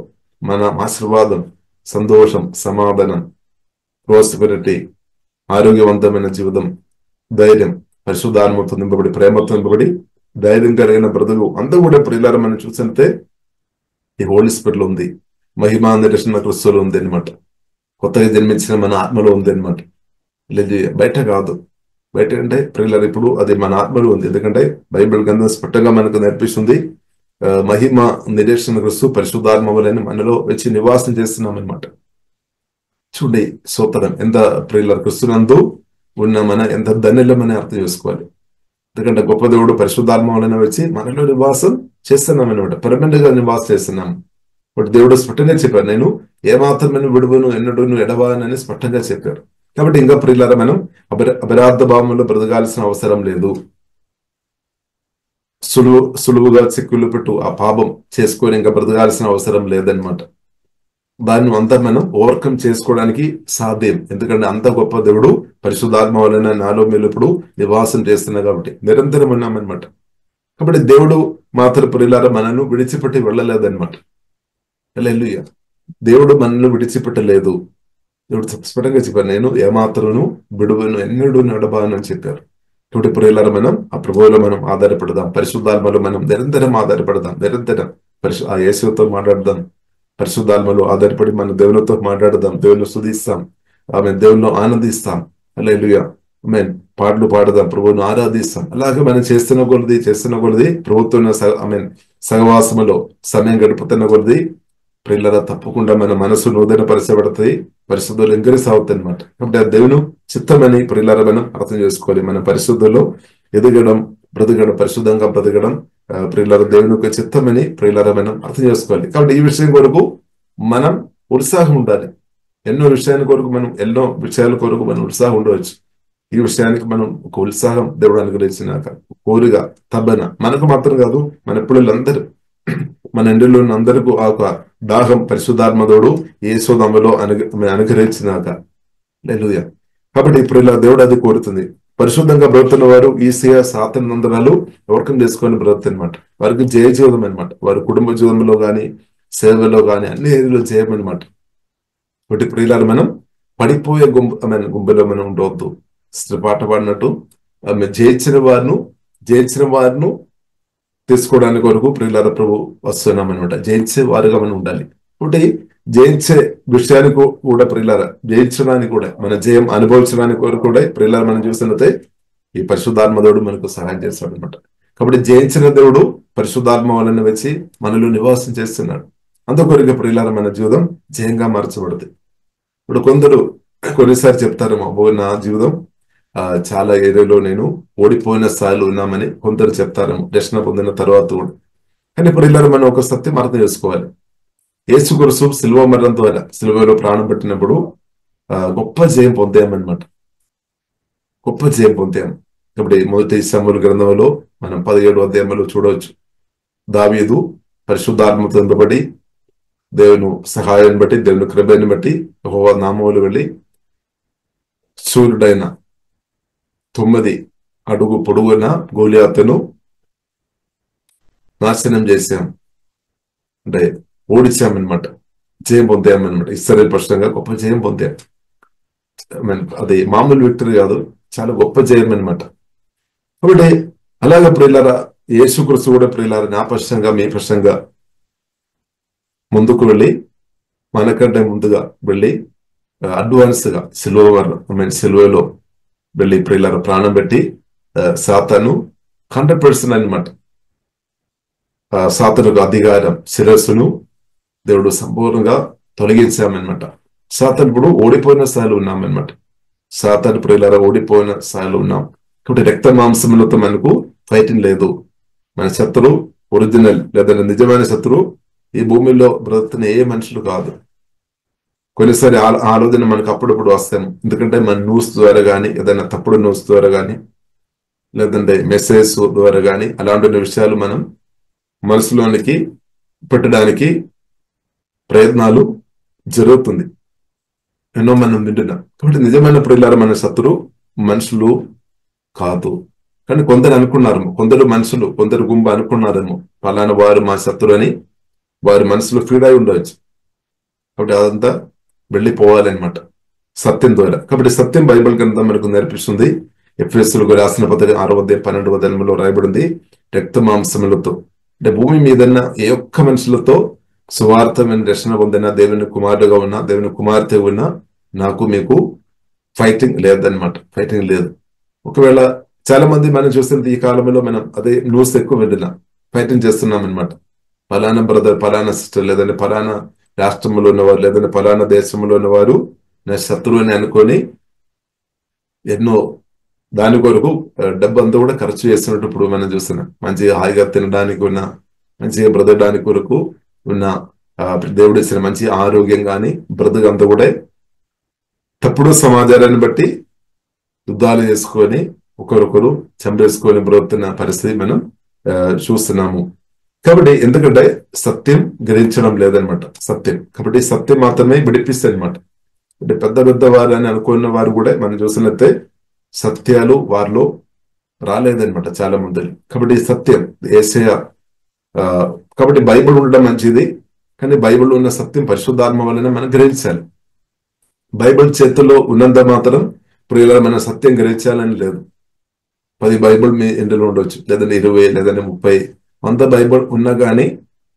మన ఆశీర్వాదం, సంతోషం, సమాధానం, ప్రాస్పెరిటీ, ఆరోగ్యవంతమైన జీవితం, ధైర్యం, పరిశుద్ధాత్మతో నింపబడి, ప్రేమతో నింపబడి ధైర్యం కలిగిన బ్రతుకు అంతా కూడా ప్రియులారా మనం చూసితే ఈ హోలీ స్పిరిట్ లో ఉంది. మహిమా నిరసన క్రిస్తులో ఉంది అనమాట. కొత్తగా జన్మించిన మన ఆత్మలో ఉంది అనమాట. లేదు, బయట కాదు. బయట అంటే ప్రియులారా ఇప్పుడు అది మన ఆత్మలో ఉంది. ఎందుకంటే బైబిల్ గ్రంథం స్పష్టంగా మనకు నేర్పిస్తుంది, మహిమ నిరీక్షణ క్రిస్తు పరిశుద్ధాత్మ వలన మనలో వచ్చి నివాసం చేస్తున్నాం అనమాట. చూడండి సోతరం ఎంత ప్రియులారా క్రిస్తునందు ఉన్న మన ఎంత ధన్యులమని అర్థం చేసుకోవాలి. ఎందుకంటే గొప్ప దేవుడు పరిశుద్ధాత్మ వలన వచ్చి మనలో నివాసం చేస్తున్నాం అనమాట. పర్మనెంట్ గా నివాసం చేస్తున్నాం. బట్ దేవుడు స్పష్టంగా చెప్పారు, నేను ఏమాత్రమైన విడువను ఎన్నడూను ఎడవానని స్పష్టంగా చెప్పారు. కాబట్టి ఇంకా ప్రియులారా మనం అపరాధ భావంలో బ్రతకాల్సిన అవసరం లేదు. సులువుగా చిక్కులు పెట్టు ఆ పాపం చేసుకొని ఇంకా బ్రతకాల్సిన అవసరం లేదనమాట. దాన్ని అంతా మనం ఓవర్కమ్ చేసుకోవడానికి సాధ్యం. ఎందుకంటే అంత గొప్ప దేవుడు పరిశుద్ధాత్మ వలన నాలో మెలుపుడు నివాసం చేస్తున్నా కాబట్టి నిరంతరం ఉన్నామన్నమాట. కాబట్టి దేవుడు మాత్రం ప్రియులారా మనను విడిచిపెట్టి వెళ్ళలేదన్నమాట. హల్లెలూయా. దేవుడు మనల్ని విడిచిపెట్టలేదు. దేవుడు స్పష్టంగా చెప్పారు, నేను ఏమాత్రను విడువను ఎన్నడూ నడబాను అని చెప్పారు. కాబట్టి ప్రియులారా మనం ఆ ప్రభువులో మనం ఆధారపడదాం. పరిశుద్ధాత్మలో మనం నిరంతరం ఆధారపడదాం. నిరంతరం ఆ యేసుతో మాట్లాడదాం. పరిశుద్ధాత్మలో ఆధారపడి మన దేవునితో మాట్లాడదాం. దేవుని స్తుతిస్తాం, ఆమె దేవునిలో ఆనందిస్తాం. హల్లెలూయా. ఆమేన్. పాటలు పాడదాం, ప్రభువును ఆరాధిస్తాం. అలాగే మనం చేస్తున్న కొలది ప్రభుత్వం సహవాసములో సమయం గడుపుతున్న కొలది ప్రియులారా తప్పకుండా మన మనసు నూతన పరచబడతాయి, పరిశుద్ధులు ఎంకరేజ్ అవుతాయి అనమాట. కాబట్టి ఆ దేవుని చిత్తమని ప్రియులారా మనం అర్థం చేసుకోవాలి. మన పరిశుద్ధుల్లో ఎదగడం, బ్రతకడం, పరిశుద్ధంగా బ్రతకడం ప్రియులారా దేవుని యొక్క చిత్తమని ప్రియులారా మనం అర్థం చేసుకోవాలి. కాబట్టి ఈ విషయం కొరకు మనం ఉత్సాహం ఉండాలి. ఎన్నో విషయాల కొరకు మనం ఉత్సాహం ఉండవచ్చు. ఈ విషయానికి మనం ఒక ఉత్సాహం దేవుడు అనుగ్రహించినాక కోరిక తబ్బన మనకు మాత్రం కాదు, మన పిల్లలందరూ మన ఇంటిలో అందరికీ ఆ ఒక దాహం పరిశుద్ధాత్మదోడు యేసునామములో అనుగ్రహించినాక. హల్లెలూయా. కాబట్టి ఇప్పుడు ఇలా దేవుడు అది కోరుతుంది. పరిశుద్ధంగా బ్రతున్న వారు ఈసీఆ సాతనందనాలు వర్కం చేసుకొని బ్రతున్నమాట. వారికి జయ జీవితం అనమాట. వారి కుటుంబ జీవితంలో కానీ సేవలో కానీ అన్ని ఏరియాలో చేయమన్నమాట. కాబట్టి ప్రియులారా మనం పడిపోయే గుంపులో మనం ఉండవద్దు. పాట పాడినట్టు జయించిన వారిను తీసుకోవడానికి వరకు ప్రియులారా ప్రభు వస్తున్నాం అనమాట. జయించే వారుగా మనం ఉండాలి. కాబట్టి జయించే విషయానికి కూడా ప్రియులారా జయించడానికి కూడా మన జయం అనుభవించడానికి వరకు కూడా ప్రియులారా మనం చూసినట్లయితే ఈ పరిశుద్ధాత్మ దేవుడు మనకు సహాయం చేస్తాడు అనమాట. కాబట్టి జయించిన దేవుడు పరిశుద్ధాత్మ వలన వచ్చి మనలో నివాసం చేస్తున్నాడు. అందుకొరకు ప్రియులారా మన జీవితం జయంగా మార్చబడుతుంది. ఇప్పుడు కొందరు కొన్నిసారి చెప్తారు, అబ్బో నా జీవితం చాలా ఏరియాలో నేను ఓడిపోయిన స్థాయిలో ఉన్నామని కొందరు చెప్తారేమో రక్షణ పొందిన తర్వాత కూడా. కానీ ప్రియులారా మనం ఒక సత్యం అర్థం చేసుకోవాలి. యేసు క్రీస్తు సిలువ మరణం ద్వారా, సిలువలో ప్రాణం పెట్టినప్పుడు గొప్ప జయం పొందామన్నమాట. గొప్ప జయం పొందాము. కాబట్టి మొదటి సమూయేలు గ్రంథంలో మనం 17వ అధ్యాయంలో చూడవచ్చు. దావీదు పరిశుద్ధాత్మతో నింపబడి దేవుని సహాయాన్ని బట్టి, దేవుని కృపని బట్టి యెహోవా నామములో వెళ్ళి సూర్యుడైన 9 అడుగు పొడవున గోలియాతును నాశనం చేశాం, అంటే ఓడించామన్నమాట. జయం పొందామన్నమాట. ఇశ్రాయేలు పక్షంగా గొప్ప జయం పొందాం. అది మామూలు విక్టరీ కాదు, చాలా గొప్ప జయం అన్నమాట. కాబట్టి అలాగే ప్రియులారా యేసుక్రీస్తు కూడా ప్రియులారా నా పక్షంగా మీ పక్షంగా ముందుకు వెళ్ళి, మనకంటే ముందుగా వెళ్ళి అడ్వాన్స్ గా సిలువలో వెళ్ళి ప్రియులారా ప్రాణం పెట్టి సాతాను 100% అన్నమాట. సాతానుకు అధికారం శిరస్సును దేవుడు సంపూర్ణంగా తొలగించామన్నమాట. సాతాను ఇప్పుడు ఓడిపోయిన స్థాయిలో ఉన్నామన్నమాట. సాతాను ప్రియులారా ఓడిపోయిన స్థాయిలో ఉన్నాం. కాబట్టి రక్త మాంసములతో మనకు ఫైటింగ్ లేదు. మన శత్రువు ఒరిజినల్ లేదా నిజమైన శత్రువు ఈ భూమిలో బ్రతుకుతున్న ఏ మనుషులు కాదు. కొన్నిసారి ఆలోచన మనకు అప్పుడప్పుడు వస్తాం. ఎందుకంటే మన న్యూస్ ద్వారా కానీ, ఏదైనా తప్పుడు న్యూస్ ద్వారా కానీ, లేదంటే మెసేజ్ ద్వారా కానీ అలాంటి విషయాలు మనం మనసులోనికి పెట్టడానికి ప్రయత్నాలు జరుగుతుంది. ఎన్నో మనం వింటున్నాం. కాబట్టి నిజమైన ప్రియులారా మన శత్రువు మనుషులు కాదు. కానీ కొందరు అనుకున్నారు, కొందరు మనుషులు, కొందరు గుంపు అనుకున్నారేమో పలానా వారు మా శత్రువు అని వారి మనసులో ఫీడ్ అయి ఉండవచ్చు. కాబట్టి అదంతా వెళ్ళిపోవాలన్నమాట సత్యం ద్వారా. కాబట్టి సత్యం బైబిల్ గ్రంథం మనకు నేర్పిస్తుంది. ఎఫెసీయులకు రాసిన పత్రిక 6వ అధ్యాయం 12వ వచనంలో రాయబడింది, రక్త మాంసములతో, అంటే భూమి మీదన్న ఏ ఒక్క మనుషులతో సువార్తమైన రక్షణ పొందిన దేవుని కుమారుడుగా ఉన్నా, దేవుని కుమార్తె ఉన్నా నాకు మీకు ఫైటింగ్ లేదన్నమాట. ఫైటింగ్ లేదు. ఒకవేళ చాలా మంది మనం చూస్తుంది ఈ కాలంలో మనం అదే న్యూస్ ఎక్కువ వింటున్నాం, ఫైటింగ్ చేస్తున్నాం అనమాట. ఫలానా బ్రదర్, ఫలానా సిస్టర్, లేదంటే ఫలానా రాష్ట్రంలో ఉన్నవారు, లేదంటే ఫలానా దేశంలో ఉన్నవారు నా శత్రువు అని అనుకొని ఎన్నో దాని కొరకు డబ్బు అంతా కూడా ఖర్చు చేస్తున్నట్టు ఇప్పుడు మనం చూస్తున్నాం. మంచిగా హాయిగా తినడానికి ఉన్న, మంచిగా బ్రతకడానికి కొరకు ఉన్న దేవుడు ఇచ్చిన మంచి ఆరోగ్యం కానీ బ్రతుకంతా కూడా తప్పుడు సమాచారాన్ని బట్టి యుద్ధాలు చేసుకొని ఒకరొకరు చంపేసుకొని బ్రతున్న పరిస్థితి మనం చూస్తున్నాము. కాబట్టి ఎందుకంటే సత్యం గ్రహించడం లేదనమాట. సత్యం కాబట్టి సత్యం మాత్రమే విడిపిస్తుంది అనమాట. అంటే పెద్ద పెద్ద వారు అని అనుకున్న వారు కూడా మనం చూసినట్టే సత్యాలు వారిలో రాలేదనమాట చాలా మంది. కాబట్టి సత్యం యేసయ్య, కాబట్టి బైబిల్ ఉండడం మంచిది, కానీ బైబిల్ ఉన్న సత్యం పరిశుద్ధాత్మ వలన మనం గ్రహించాలి. బైబిల్ చేతుల్లో ఉన్నంత మాత్రం ప్రియులారా మన సత్యం గ్రహించాలని లేదు. 10 బైబిల్ మీ ఇంటిలో ఉండొచ్చు, లేదంటే 20, లేదంటే 30, 100 బైబిల్ ఉన్నా కానీ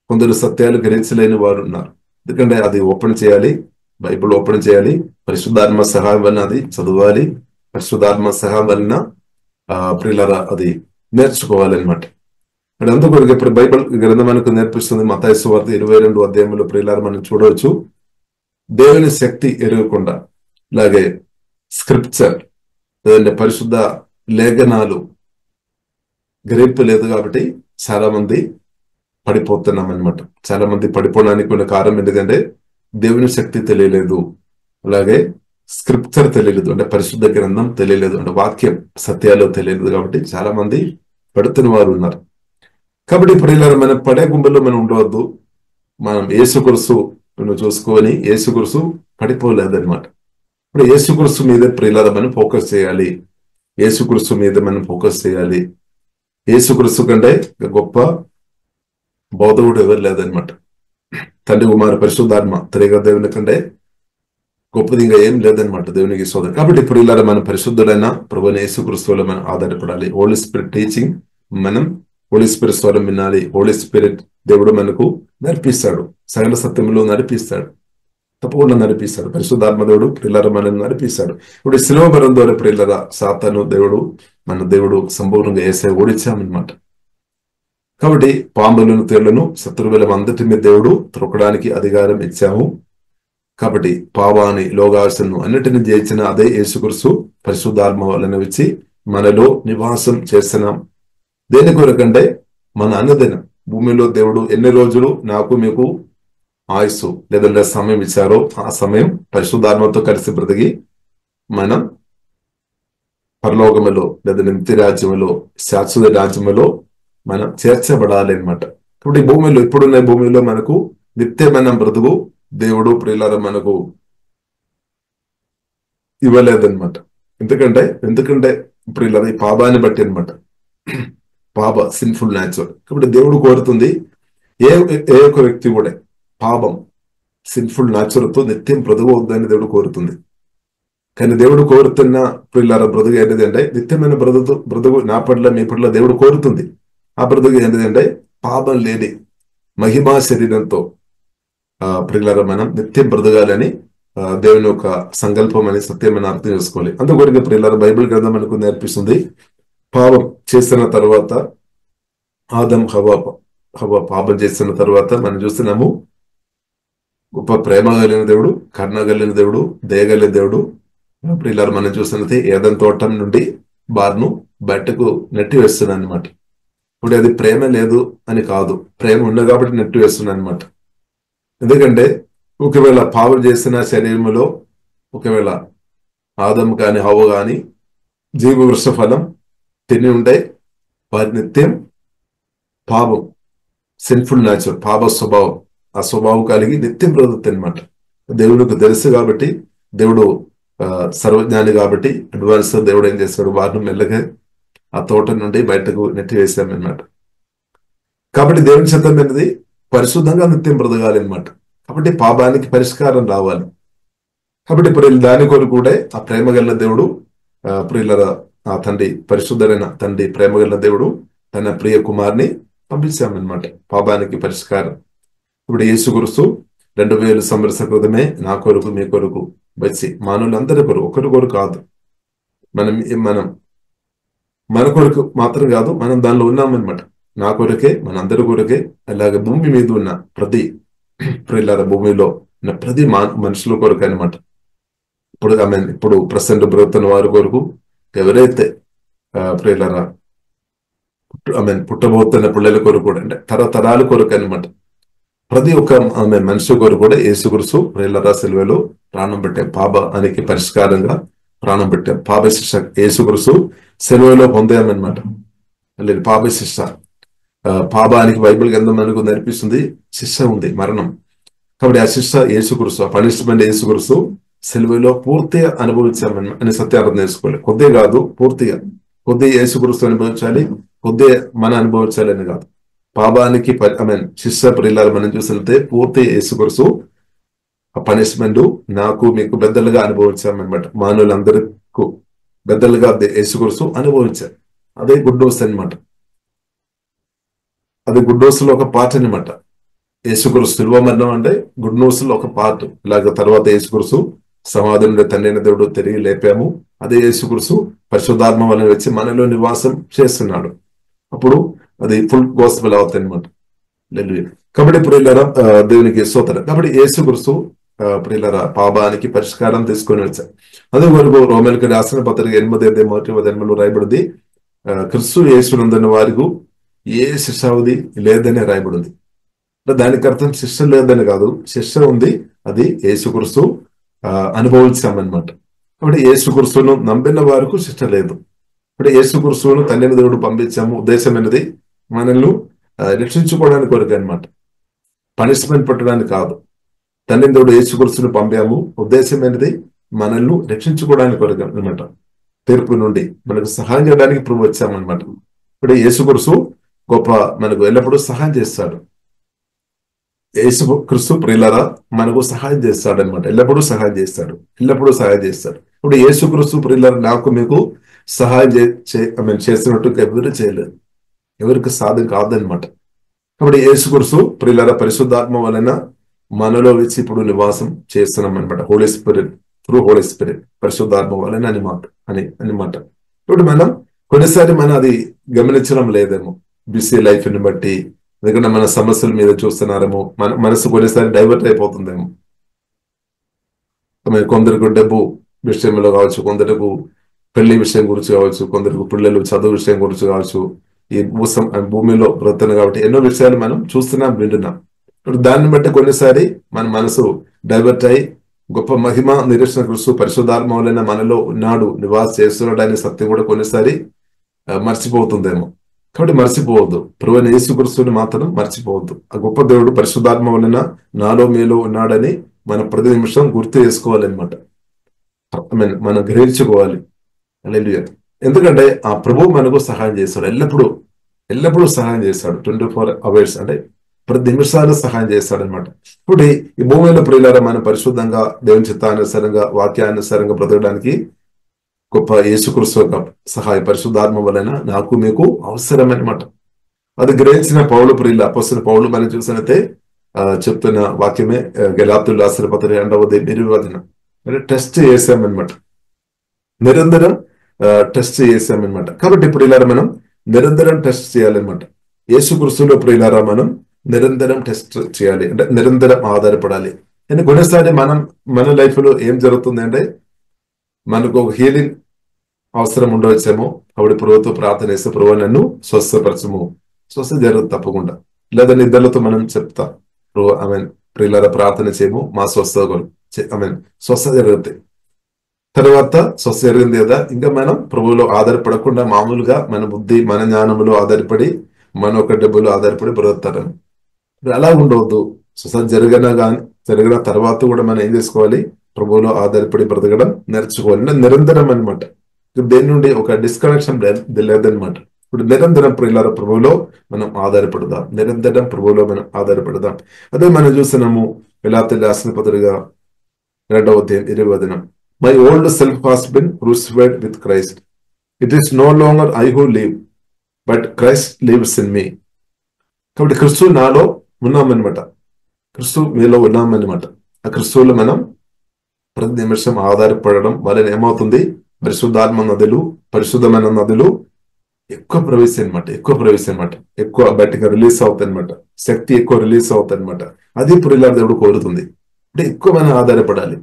కొందరు సత్యాలు గ్రహించలేని వారు ఉన్నారు. ఎందుకంటే అది ఓపెన్ చేయాలి, బైబిల్ ఓపెన్ చేయాలి, పరిశుద్ధాత్మ సహాయం వలన అది చదవాలి, పరిశుద్ధాత్మ సహాయం వలన ప్రియులారా అది నేర్చుకోవాలన్నమాట. అంటే అందుకొరకు ఇప్పుడు బైబిల్ గ్రంథం మనకు నేర్పిస్తుంది. మత్తయి సువార్త 22వ అధ్యాయంలో ప్రియులారా మనం చూడవచ్చు, దేవుని శక్తి ఎరగకుండా, అలాగే స్క్రిప్చర్ లేదంటే పరిశుద్ధ లేఖనాలు గ్రహింపు లేదు. కాబట్టి చాలా మంది పడిపోతున్నాం అనమాట. చాలా మంది పడిపోవడానికి ఉన్న కారణం ఎందుకంటే దేవుని శక్తి తెలియలేదు, అలాగే స్క్రిప్చర్ తెలియలేదు, అంటే పరిశుద్ధ గ్రంథం తెలియలేదు, అంటే వాక్యం సత్యాలు తెలియలేదు. కాబట్టి చాలా మంది పడుతున్న వారు ఉన్నారు. కాబట్టి ప్రియులారా మనం పడే గుంపులో మనం ఉండవద్దు. మనం యేసుక్రీస్తును చూసుకొని యేసుక్రీస్తు పడిపోలేదన్నమాట. ఇప్పుడు యేసుక్రీస్తు మీద ప్రియులారా మనం ఫోకస్ చేయాలి. యేసుక్రీస్తు మీద మనం ఫోకస్ చేయాలి. యేసుక్రీస్తు కంటే గొప్ప బోధకుడు ఎవరు లేదనమాట. తండ్రి, కుమార, పరిశుద్ధాత్మ త్రియేక దేవుని కంటే గొప్పది ఇంకా ఏం లేదనమాట దేవునికి సోదరు. కాబట్టి ప్రియులారా మనం పరిశుద్ధుడైన ప్రభువైన యేసుక్రీస్తులో మనం ఆధారపడాలి. హోలీ స్పిరిట్ టీచింగ్, మనం హోలీ స్పిరిట్ స్వరం వినాలి. హోలీ స్పిరిట్ దేవుడు మనకు నడిపిస్తాడు, సకల సత్యంలో నడిపిస్తాడు, తప్పకుండా నడిపిస్తాడు. పరిశుద్ధాత్మ దేవుడు ప్రియులారా మనల్ని నడిపిస్తాడు. ఇప్పుడు శిలువ మరణం ద్వారా ప్రియులారా సాతాను మన దేవుడు సంపూర్ణంగా యేసయ్య ఓడించామన్నమాట. కాబట్టి పాములను తేళ్లను శత్రువుల అందటి మీద దేవుడు త్రొక్కడానికి అధికారం ఇచ్చాము. కాబట్టి పావాని లోగాసను అన్నిటిని జయించిన అదే యేసుక్రీస్తు పరిశుద్ధాత్మ వలన వచ్చి మనలో నివాసం చేస్తున్నాం. దేని కొరకంటే మన అనుదినం భూమిలో దేవుడు ఎన్ని రోజులు నాకు మీకు ఆయుస్సు లేదంటే సమయం ఇచ్చారో ఆ సమయం పరిశుద్ధాత్మతో కలిసి బ్రతికి మనం పరలోకములో లేదా నిత్య రాజ్యములో శాశ్వత రాజ్యములో మనం చేర్చబడాలి అనమాట. కాబట్టి భూమిలో ఇప్పుడున్న భూమిలో మనకు నిత్యమైన బ్రతుకు దేవుడు ప్రియులారా మనకు ఇవ్వలేదన్నమాట. ఎందుకంటే ప్రియులారా ఈ పాపాన్ని బట్టి అనమాట. పాప సిన్ఫుల్ న్యాచురల్. కాబట్టి దేవుడు కోరుతుంది ఏ ఒక్క వ్యక్తి కూడా పాపం సిన్ఫుల్ న్యాచురల్తో నిత్యం బ్రతుకు వద్దని దేవుడు కోరుతుంది. కానీ దేవుడు కోరుతున్న ప్రియులారా బ్రతుకు ఏంటిదంటే నిత్యమైన బ్రతుకు నా పట్ల మీ పట్ల దేవుడు కోరుతుంది. ఆ బ్రతుకు ఏంటిదంటే పాపం లేని మహిమా శరీరంతో ప్రియులారా మనం నిత్యం బ్రతకాలని దేవుని యొక్క సంకల్పం అని సత్యమని అర్థం చేసుకోవాలి. అందుకొరకు ప్రియులారా బైబిల్ గ్రంథం మనకు నేర్పిస్తుంది పాపం చేసిన తర్వాత ఆదం హవ్వ పాపం చేసిన తర్వాత మనం చూస్తున్నాము గొప్ప ప్రేమ కలిగిన దేవుడు, కరుణ కలిగిన దేవుడు, దయగలిగిన దేవుడు. ప్రియులారా మనం చూస్తున్నది ఏదైనా తోటం నుండి బార్ను బయటకు నెట్టి వేస్తున్నాను అనమాట. ఇప్పుడు అది ప్రేమ లేదు అని కాదు, ప్రేమ ఉంది కాబట్టి నెట్టి వేస్తున్నాను అనమాట. ఎందుకంటే ఒకవేళ పాపం చేసిన శరీరంలో ఒకవేళ ఆదం కాని హవ్వ కాని జీవ వృక్ష ఫలం తిని ఉంటే వారి నిత్యం పాపం సిన్ఫుల్ న్యాచురల్ పాప స్వభావం ఆ స్వభావం కలిగి నిత్యం బ్రతుకుతుంది అనమాట. దేవుడికి తెలుసు కాబట్టి దేవుడు సర్వజ్ఞాని కాబట్టి అడ్వాన్స్ దేవుడు ఏం చేస్తాడు వారిని మెల్లగా ఆ తోట నుండి బయటకు నెట్టి వేసామన్నమాట. కాబట్టి దేవుని చిత్తం అనేది పరిశుద్ధంగా నిత్యం బ్రతకాలి అనమాట. కాబట్టి పాపానికి పరిష్కారం రావాలి. కాబట్టి ఇప్పుడు దాని కొరకు కూడా ఆ ప్రేమ గల దేవుడు ప్రియుల ఆ తండ్రి పరిశుద్ధమైన తండ్రి ప్రేమ గల దేవుడు తన ప్రియ కుమార్ని పంపించామన్నమాట పాపానికి పరిష్కారం. ఇప్పుడు యేసుక్రీస్తు 2000 సంవత్సరాల క్రితమే నా కొరకు మీ కొరకు వచ్చి మానవులందరి కొరకు ఒకరి కొరకు కాదు, మనం మన కొరకు మాత్రం కాదు, మనం దానిలో ఉన్నామన్నమాట. నా కొరకే మనందరి కొరకే అలాగే భూమి మీద ఉన్న ప్రతి ప్రియులారా భూమిలో ఉన్న ప్రతి మనుషుల కొరకు అనమాట. ఇప్పుడు ప్రజెంట్ బ్రతున్న వారి కొరకు ఎవరైతే ప్రియులారా పుట్టబోతున్న పిల్లల కొరకు కూడా అంటే తరతరాల కొరకు అనమాట. ప్రతి ఒక్క మనిషి కొరకు కూడా యేసుక్రీస్తు ప్రియులారా సిలువలో ప్రాణం పెట్టాం. పాపానికి పరిష్కారంగా ప్రాణం పెట్టాం. పాప శిక్ష యేసుక్రీస్తు సిలువలో పొందామన్నమాట. లేదు పాప శిక్ష పాపానికి బైబిల్ గ్రంథం మనకు నేర్పిస్తుంది శిక్ష ఉంది, మరణం. కాబట్టి ఆ శిక్ష యేసుక్రీస్తు, ఆ పనిష్మెంట్ యేసుక్రీస్తు సిలువలో పూర్తిగా అనుభవించామని అని సత్యార్థం నేర్చుకోవాలి. కొద్దిగా కాదు, పూర్తిగా. కొద్దిగా యేసుక్రీస్తు అనుభవించాలి, కొద్దిగా మనం అనుభవించాలి అని కాదు. పాపానికి శిక్ష ప్రియులారా మనం చూసినట్టే పూర్తి యేసుక్రీస్తు ఆ పనిష్మెంట్ నాకు మీకు పెద్దలుగా అనుభవించామన్నమాట. మానవులందరికీ పెద్దలుగా యేసుక్రీస్తు అనుభవించారు. అదే గుడ్ న్యూస్ అనమాట. అది గుడ్ న్యూస్ లో ఒక పార్ట్ అనమాట. యేసుక్రీస్తు శిలువ మరణం అంటే గుడ్ న్యూస్ లో ఒక పార్ట్. ఇలాగ తర్వాత యేసుక్రీస్తు సమాధి నుండి తండ్రి దేవుడు తిరిగి లేపాము. అదే యేసుక్రీస్తు పరిశుద్ధాత్మ వలన వచ్చి మనలో నివాసం చేస్తున్నాడు. అప్పుడు అది ఫుల్ గోస్పెల్ అవుతుంది అనమాట. కాబట్టి ప్రియులారా దేవునికి స్తోత్రం. కాబట్టి యేసుక్రీస్తు ప్రియులారా పాపానికి పరిష్కారం తీసుకొని వచ్చారు. అదే వరకు రోమేలకు రాసిన పత్రిక 8:1 రాయబడింది, క్రీస్తు యేసునందున్న వారికి ఏ శిక్షావధి లేదని రాయబడింది. దానికి అర్థం శిక్ష లేదని కాదు, శిక్ష ఉంది, అది యేసుక్రీస్తు అనుభవించామన్నమాట. కాబట్టి యేసుక్రీస్తును నమ్మిన వారికి శిక్ష లేదు. ఇప్పుడు యేసుక్రీస్తును తండ్రిని దేవుడు పంపించాము. ఉద్దేశం అనేది మనల్ని రక్షించుకోవడానికి కొరకు అనమాట, పనిష్మెంట్ పెట్టడానికి కాదు. తండ్రిని దేవుడు యేసుక్రీస్తును పంపాము. ఉద్దేశం అనేది మనల్ని రక్షించుకోవడానికి కొరకు అనమాట. తీర్పు నుండి మనకు సహాయం చేయడానికి ఇప్పుడు వచ్చామన్నమాట. ఇప్పుడు యేసుక్రీస్తు గొప్ప మనకు ఎల్లప్పుడూ సహాయం చేస్తాడు. యేసుక్రీస్తు ప్రియులారా మనకు సహాయం చేస్తాడు అనమాట. ఎల్లప్పుడూ సహాయం చేస్తాడు. ఇప్పుడు యేసుక్రీస్తు ప్రియులారా నాకు మీకు సహాయం చేసినట్టు ఎవరు చేయలేదు, ఎవరికి సాధ్యం కాదనమాట. కాబట్టి యేసుక్రీస్తు ప్రియులారా పరిశుద్ధాత్మ వలన మనలో వచ్చి ఇప్పుడు నివాసం చేస్తున్నాం అనమాట. Holy spirit, through holy spirit, పరిశుద్ధాత్మ వలన అనమాట. ఇప్పుడు మనం కొన్నిసారి మనం అది గమనించడం లేదేమో. బిజీ లైఫ్ ని బట్టి, ఎందుకంటే మన సమస్యల మీద చూస్తున్నారేమో, మన మనసు కొన్నిసారి డైవర్ట్ అయిపోతుందేమో. కొందరికి డబ్బు విషయంలో కావచ్చు, కొందరికి పెళ్లి విషయం గురించి కావచ్చు, కొందరికి పిల్లలు చదువు విషయం గురించి కావచ్చు, ఈ భూమిలో బ్రతున్న కాబట్టి ఎన్నో విషయాలు మనం చూస్తున్నాం, వింటున్నాం. దాన్ని బట్టి కొన్నిసారి మన మనసు డైవర్ట్ అయి గొప్ప మహిమ నిరీక్షణ క్రీస్తు పరిశుద్ధాత్మ వలన మనలో ఉన్నాడు, నివాస చేస్తున్నాడు అనే సత్యం కూడా కొన్నిసారి మర్చిపోతుందేమో. కాబట్టి మర్చిపోవద్దు, ప్రభువైన యేసుక్రీస్తుని మాత్రం మర్చిపోవద్దు. ఆ గొప్ప దేవుడు పరిశుద్ధాత్మ వలన నాలో మీలో ఉన్నాడని మనం ప్రతి నిమిషం గుర్తు చేసుకోవాలన్నమాట. మనం గ్రహించుకోవాలి. హల్లెలూయా. ఎందుకంటే ఆ ప్రభువు మనకు సహాయం చేస్తాడు, ఎల్లప్పుడూ సహాయం చేస్తాడు. 24 hours అంటే ప్రతి నిమిషాలు సహాయం చేస్తాడు అనమాట. ఇప్పుడు ఈ భూమిలో ప్రియులారా మనం పరిశుద్ధంగా దేవుని చిత్తానుసారంగా వాక్యానుసారంగా బ్రతకడానికి గొప్ప యేసుక్రీస్తు యొక్క సహాయ పరిశుద్ధాత్మ వలన నాకు మీకు అవసరమన్నమాట. అది గ్రహించిన పౌలు ప్రియుల అపొస్తలుడైన పౌలు మనం చూసినట్లయితే చెప్తున్న వాక్యమే గలాతీయులకు రాసిన పత్రిక 2:20 అంటే టెస్ట్ చేసామన్నమాట, నిరంతరం టెస్ట్ చేసామన్నమాట. కాబట్టి ఇప్పుడు ఇలా మనం నిరంతరం టెస్ట్ చేయాలన్నమాట. యేసుక్రీస్తులో ప్రియులారా మనం నిరంతరం టెస్ట్ చేయాలి, అంటే నిరంతరం ఆధారపడాలి. కానీ కొన్నిసారి మన లైఫ్ లో ఏం జరుగుతుంది అంటే మనకు ఒక హీలింగ్ అవసరం ఉండవచ్చేమో, అప్పుడు ప్రభుతో ప్రార్థన చేస్తే ప్రభు నన్ను స్వస్థపరచము, స్వస్థ జరుగుతుంది తప్పకుండా. లేదా నిద్రలతో మనం చెప్తాం, ప్రభు ప్రియులారా ప్రార్థన చేయము మా స్వస్థ స్వస్థ జరుగుతాయి. తర్వాత స్వస్థ జరిగింది కదా, ఇంకా మనం ప్రభువులో ఆధారపడకుండా మామూలుగా మన బుద్ధి మన జ్ఞానములో ఆధారపడి మన ఒక డబ్బులు ఆధారపడి బ్రతుకుతారు. అలా ఉండవద్దు. స్వస్థ జరిగిన తర్వాత కూడా మనం ఏం చేసుకోవాలి, ప్రభువులో ఆధారపడి బ్రతకడం నేర్చుకోవాలి. నిరంతరం అనమాట, దేని నుండి ఒక డిస్కనెక్షన్ లేదనమాట. ఇప్పుడు నిరంతరం ప్రియులార ప్రభువులో మనం ఆధారపడదాం, నిరంతరం ప్రభువులో మనం ఆధారపడదాం. అదే మనం చూస్తున్నాము గలాతీయులకు రాసిన పత్రిక 2:20. My old self has been crucified with Christ. It is no longer I who live but Christ lives in me. కాబట్టి క్రీస్తు నాలో ఉన్నామన్నమాట, క్రీస్తు మీలో ఉన్నామన్నమాట. ఆ క్రీస్తువులో మనం ప్రతి నిమిషం ఆధారపడడం వలన ఏమవుతుంది, పరిశుద్ధమైన నదులు ఎక్కువ ప్రవేశం అనమాట, ఎక్కువ బయటగా రిలీజ్ అవుతాయి అనమాట, శక్తి ఎక్కువ రిలీజ్ అవుతాయి అనమాట. అది ప్రియులారా దేవుడు కోరుతుంది. అంటే ఎక్కువ మనం ఆధారపడాలి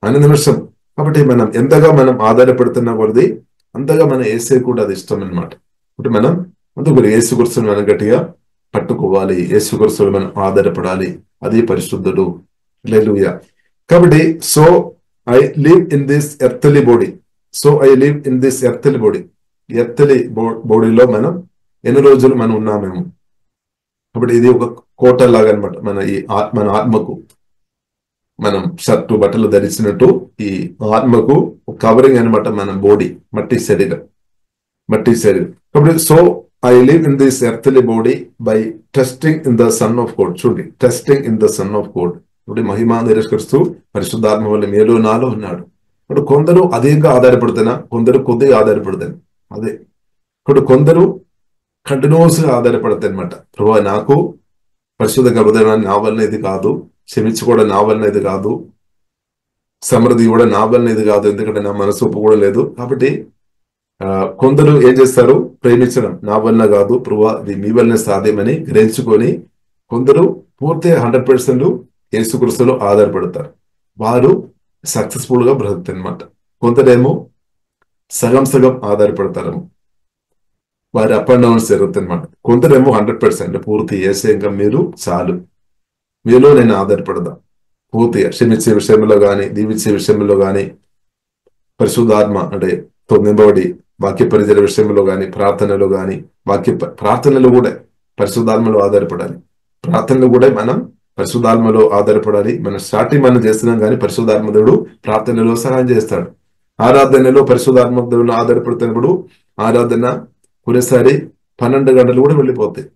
అనే నిమిషం. కాబట్టి మనం ఎంతగా మనం ఆధారపడుతున్నా కొలది అంతగా మన యేసే కూడా అది ఇష్టం అనమాట. అంటే మనం అందుకు యేసుక్రీస్తుని మనం గట్టిగా పట్టుకోవాలి, యేసుక్రీస్తుని మనం ఆధారపడాలి. అది పరిశుద్ధుడు. హల్లెలూయా. కాబట్టి so I live in this earthly body, earthly బాడీలో మనం ఎన్ని రోజులు మనం ఉన్నామేమో. కాబట్టి ఇది ఒక కోట లాగా అనమాట. మన ఆత్మకు మనం షర్టు బట్టలు ధరించినట్టు ఈ ఆత్మకు కవరింగ్ అనమాట మన బాడీ, మట్టి శరీరం. కాబట్టి so I live in this earthly body by trusting in the son of God. చూడండి, trusting in the son of God. ఇప్పుడు మహిమా నిరీక్షిస్తూ పరిశుద్ధాత్మ వల్ల మీలో నాలో ఉన్నాడు. ఇప్పుడు కొందరు అధికంగా ఆధారపడుతున్నా, కొందరు కొద్దిగా ఆధారపడతాను. అదే ఇప్పుడు కొందరు కంటిన్యూస్ గా ఆధారపడతాయి అనమాట. ప్రభు నాకు పరిశుద్ధంగా హృదయాన్ని నా వలన ఇది కాదు, క్షమించుకోవడం నా వలన ఇది కాదు, సమృద్ధి కూడా నా వలన ఇది కాదు, ఎందుకంటే నా మనసు ఒప్పు కూడా లేదు. కాబట్టి కొందరు ఏం చేస్తారు, ప్రేమించడం నా వలన కాదు ప్రభు ఇది మీ వలన సాధ్యమని గ్రహించుకొని కొందరు పూర్తిగా 100% యేసుక్రీస్తులో ఆధారపడతారు. వారు సక్సెస్ఫుల్ గా బ్రతుకుతారు అనమాట. కొందరేమో సగం ఆధారపడతారేమో, వారి అప్ అండ్ డౌన్స్ జరుగుతాయి అనమాట. కొందరేమో 100% పూర్తి యేసే, ఇంకా మీరు చాలు, మీలో నేను ఆధారపడదా పూర్తిగా. క్షమించే విషయంలో కానీ, దీవించే విషయంలో కానీ, పరిశుద్ధాత్మ అంటే నింపబడి వాక్య పరిచయ విషయంలో కానీ, ప్రార్థనలో కానీ, ప్రార్థనలు కూడా పరిశుద్ధాత్మలో ఆధారపడాలి. ప్రార్థనలు కూడా మనం పరిశుద్ధాత్మలో ఆధారపడాలి. మనం స్టార్టింగ్ మనం చేస్తున్నాం కానీ పరిశుద్ధాత్మ దేవుడు ప్రార్థనలో సహాయం చేస్తాడు. ఆరాధనలో పరిశుద్ధాత్మ దేవుడు ఆధారపడుతున్నప్పుడు ఆరాధన కొన్నిసారి 12 గంటలు కూడా వెళ్ళిపోతాయి.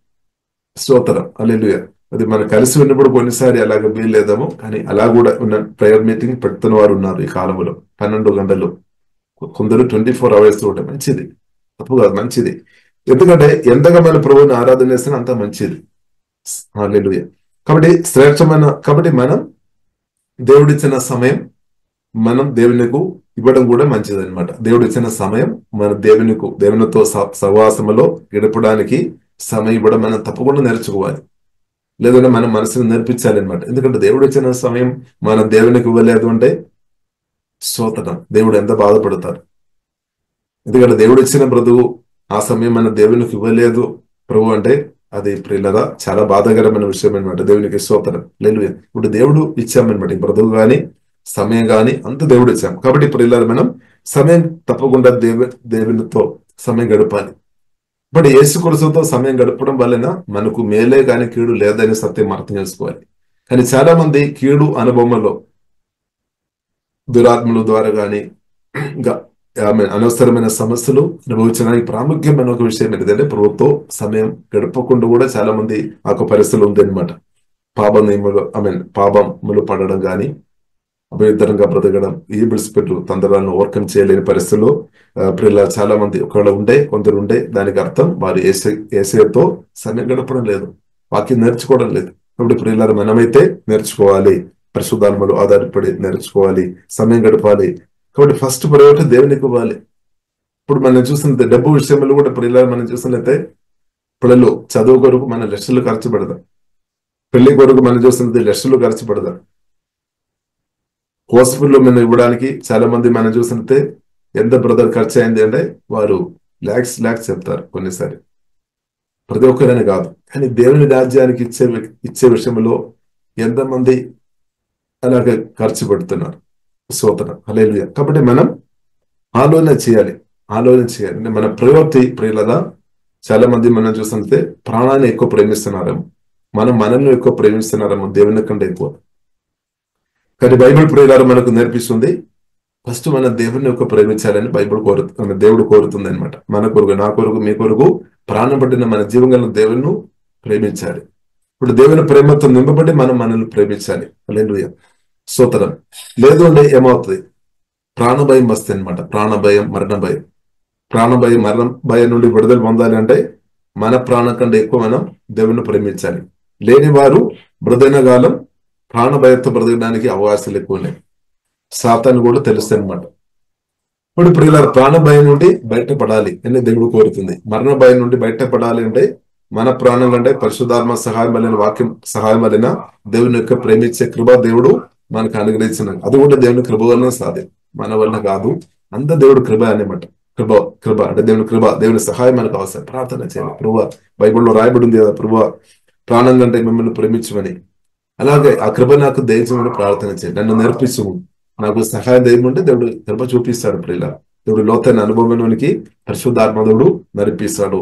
స్తోత్రం, హల్లెలూయా. అది మనం కలిసి ఉన్నప్పుడు కొన్నిసారి అలాగ వీల్లేదేమో, కానీ అలా కూడా ఉన్న ప్రేయర్ మీటింగ్ పెడుతున్న వారు ఉన్నారు ఈ కాలంలో. 12 గంటలు, కొందరు 24 hours కూడా. మంచిది, తప్పు కాదు, మంచిది. ఎందుకంటే ఎంతగా మన ప్రభువుని ఆరాధన చేసినా అంత మంచిది. హల్లెలూయా. కాబట్టి మనం దేవుడిచ్చిన సమయం మనం దేవునికి ఇవ్వడం కూడా మంచిది అనమాట. దేవుడిచ్చిన సమయం మన దేవునితో సహవాసములో గడపడానికి సమయం ఇవ్వడం మనం తప్పకుండా నేర్చుకోవాలి. లేదంటే మనం మనసుని నేర్పించాలి అనమాట. ఎందుకంటే దేవుడు ఇచ్చిన సమయం మనం దేవునికి ఇవ్వలేదు అంటే స్తోత్రం, దేవుడు ఎంత బాధపడతారు. ఎందుకంటే దేవుడు ఇచ్చిన బ్రతుకు ఆ సమయం మన దేవునికి ఇవ్వలేదు ప్రభు అంటే అది ప్రియులరా చాలా బాధాకరమైన విషయం అనమాట. దేవునికి స్తోత్రం. హల్లెలూయా. ఇప్పుడు దేవుడు ఇచ్చామన్నమాట, ఈ బ్రతుకు గాని సమయం గాని అంత దేవుడు ఇచ్చాం. కాబట్టి ప్రియులరా మనం సమయం తప్పకుండా దేవునితో సమయం గడపాలి. బట్ యేసు క్రీస్తుతో సమయం గడపడం వలన మనకు మేలే కానీ కీడు లేదని సత్యం అర్థం చేసుకోవాలి. కానీ చాలా మంది కీడు అనుభవంలో దురాత్మల ద్వారా కానీ ఇంకా అనవసరమైన సమస్యలు అనుభవించడానికి ప్రాముఖ్యమైన ఒక విషయం ఏంటంటే ప్రభుత్వం సమయం గడపకుండా కూడా చాలా మంది ఆ పరిస్థితులు ఉంది అనమాట. పాపములు పడడం కానీ అభ్యంతరంగా బ్రతకడం, ఈ బిడిసిపెట్టు తంత్రాలను ఓవర్కమ్ చేయలేని పరిస్థితుల్లో పిల్లలు చాలా మంది కొందరు ఉండే దానికి అర్థం వారు ఏసేతో సమయం గడపడం లేదు, వాక్యం నేర్చుకోవడం లేదు. కాబట్టి పిల్లలు మనమైతే నేర్చుకోవాలి, పరిశుద్ధాత్మలు ఆధారపడి నేర్చుకోవాలి, సమయం గడపాలి. కాబట్టి ఫస్ట్ ప్రయారిటీ దేవునికి ఇవ్వాలి. ఇప్పుడు మనం చూసినట్టు డబ్బు విషయంలో కూడా పిల్లలు మనం చూసినట్లయితే పిల్లలు చదువు కొరకు మన లక్షలు ఖర్చు పెడదాం, పెళ్లి కొరకు మనం చూసినట్టు లక్షలు ఖర్చు పెడదాం. హాస్పిటల్లో మనం ఇవ్వడానికి చాలా మంది మనం చూసినట్టే ఎంత బ్రదర్ ఖర్చు అయింది అంటే వారు ల్యాక్స్ చెప్తారు. కొన్నిసారి ప్రతి ఒక్కరని కాదు, కానీ దేవుని రాజ్యానికి ఇచ్చే విషయంలో ఎంతమంది అలాగే ఖర్చు పెడుతున్నారు. స్తోత్రం, హల్లెలూయా. కాబట్టి మనం ఆలోచన చేయాలి. అంటే మన ప్రవృత్తి ప్రియులదా చాలా మంది మనం చూస్తుంటే ప్రాణాన్ని ఎక్కువ ప్రేమిస్తున్నారేమో, మనల్ని ఎక్కువ ప్రేమిస్తున్నారేమో దేవుని కంటే ఎక్కువ. కానీ బైబిల్ ప్రియులారు మనకు నేర్పిస్తుంది ఫస్ట్ మన దేవుని యొక్క ప్రేమించాలని దేవుడు కోరుతుంది అనమాట. మన కొరకు, నా కొరకు, మీ కొరకు ప్రాణం పట్టిన మన జీవంగా దేవుని ప్రేమించాలి. ఇప్పుడు దేవుని ప్రేమతో నింపబడి మనల్ని ప్రేమించాలి. హల్లెలూయా, స్తోత్రం. లేదు అంటే ఏమవుతుంది? ప్రాణభయం వస్తుంది అనమాట. ప్రాణభయం, మరణ భయం నుండి విడుదల పొందాలి అంటే మన ప్రాణం కంటే ఎక్కువ మనం దేవుని ప్రేమించాలి. లేని వారు మృదైన కాలం ప్రాణభయంతో బ్రతకడానికి అవకాశాలు ఎక్కువ ఉన్నాయి. సాతాను కూడా తెలుస్తుంది అనమాట. ఇప్పుడు ప్రియులారా ప్రాణభయం నుండి బయటపడాలి అని దేవుడు కోరుతుంది. మరణ భయం నుండి బయటపడాలి అంటే మన ప్రాణం కంటే పరిశుద్ధాత్మ సహాయం వలన, వాక్యం సహాయం వలన దేవుని యొక్క ప్రేమించే కృప దేవుడు మనకు అనుగ్రహించిన, అది కూడా దేవుని కృప వలన సాధ్యం, మన వలన కాదు. అంత దేవుడు కృప అనమాట. కృప అంటే దేవుని సహాయం మనకు అవసరం. ప్రార్థన చేయాలి. ప్రభువా, బైబిల్లో రాయబడి ఉంది కదా, ప్రభువా ప్రాణం కంటే మిమ్మల్ని ప్రేమించమని. అలాగే ఆ కృప నాకు దయచేయమని ప్రార్థన చేయండి. నన్ను నేర్పించు, నాకు సహాయం దయమంటే దేవుడు కృప చూపిస్తాడు. ప్రియుల దేవుడు లోతైన అనుభవంలోనికి పరిశుద్ధాత్మదుడు నడిపిస్తాడు.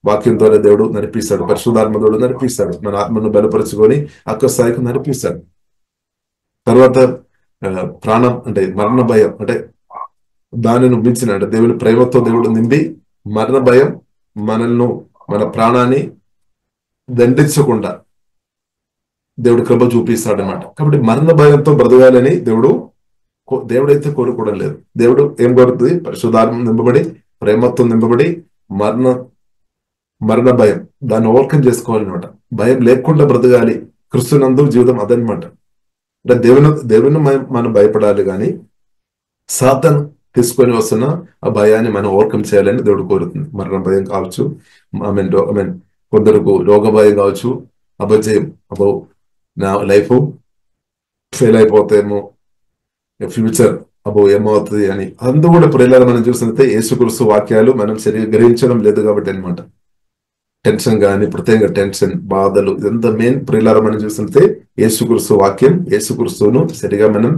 వాక్యం ద్వారా దేవుడు నడిపిస్తాడు, పరిశుద్ధాత్మదుడు నడిపిస్తాడు. మన ఆత్మను బలపరుచుకొని అక్క స్థాయికి నడిపిస్తాడు. తర్వాత ప్రాణం అంటే మరణ భయం అంటే దానిని మించిన అంటే దేవుని ప్రేమతో దేవుడు నింపి మరణ భయం మన ప్రాణాన్ని దండించకుండా దేవుడు కృప చూపిస్తాడు అనమాట. కాబట్టి మరణ భయంతో బ్రతకాలని దేవుడైతే కోరుకోవడం లేదు. దేవుడు ఏం కోరుతుంది? పరిశుద్ధాత్మ నింపబడి, ప్రేమతో నింపబడి మరణ భయం దాన్ని ఓవర్కమ్ చేసుకోవాలన్నమాట. భయం లేకుండా బ్రతకాలి. క్రీస్తునందు జీవితం అదనమాట. అంటే దేవుని మనం భయపడాలి, కానీ సాతాను తీసుకొని వస్తున్న ఆ భయాన్ని మనం ఓవర్కమ్ చేయాలని దేవుడు కోరుతుంది. మరణ భయం కావచ్చు, కొందరకు రోగ భయం కావచ్చు, అపజయం, నా లైఫ్ ఫెయిల్ అయిపోతేమో, ఫ్యూచర్ ఏమవుతుంది అని అందు కూడా ప్రియులారా మనం చూసినట్టే యేసుక్రీస్తు వాక్యాలు మనం సరిగ్గా గ్రహించడం లేదు కాబట్టి అనమాట. టెన్షన్ కానీ, ప్రత్యేకంగా టెన్షన్, బాధలు, ఇదంతా మెయిన్ ప్రియులారా మనం చూసినట్టే యేసుక్రీస్తు వాక్యం, యేసుక్రీస్తును సరిగా మనం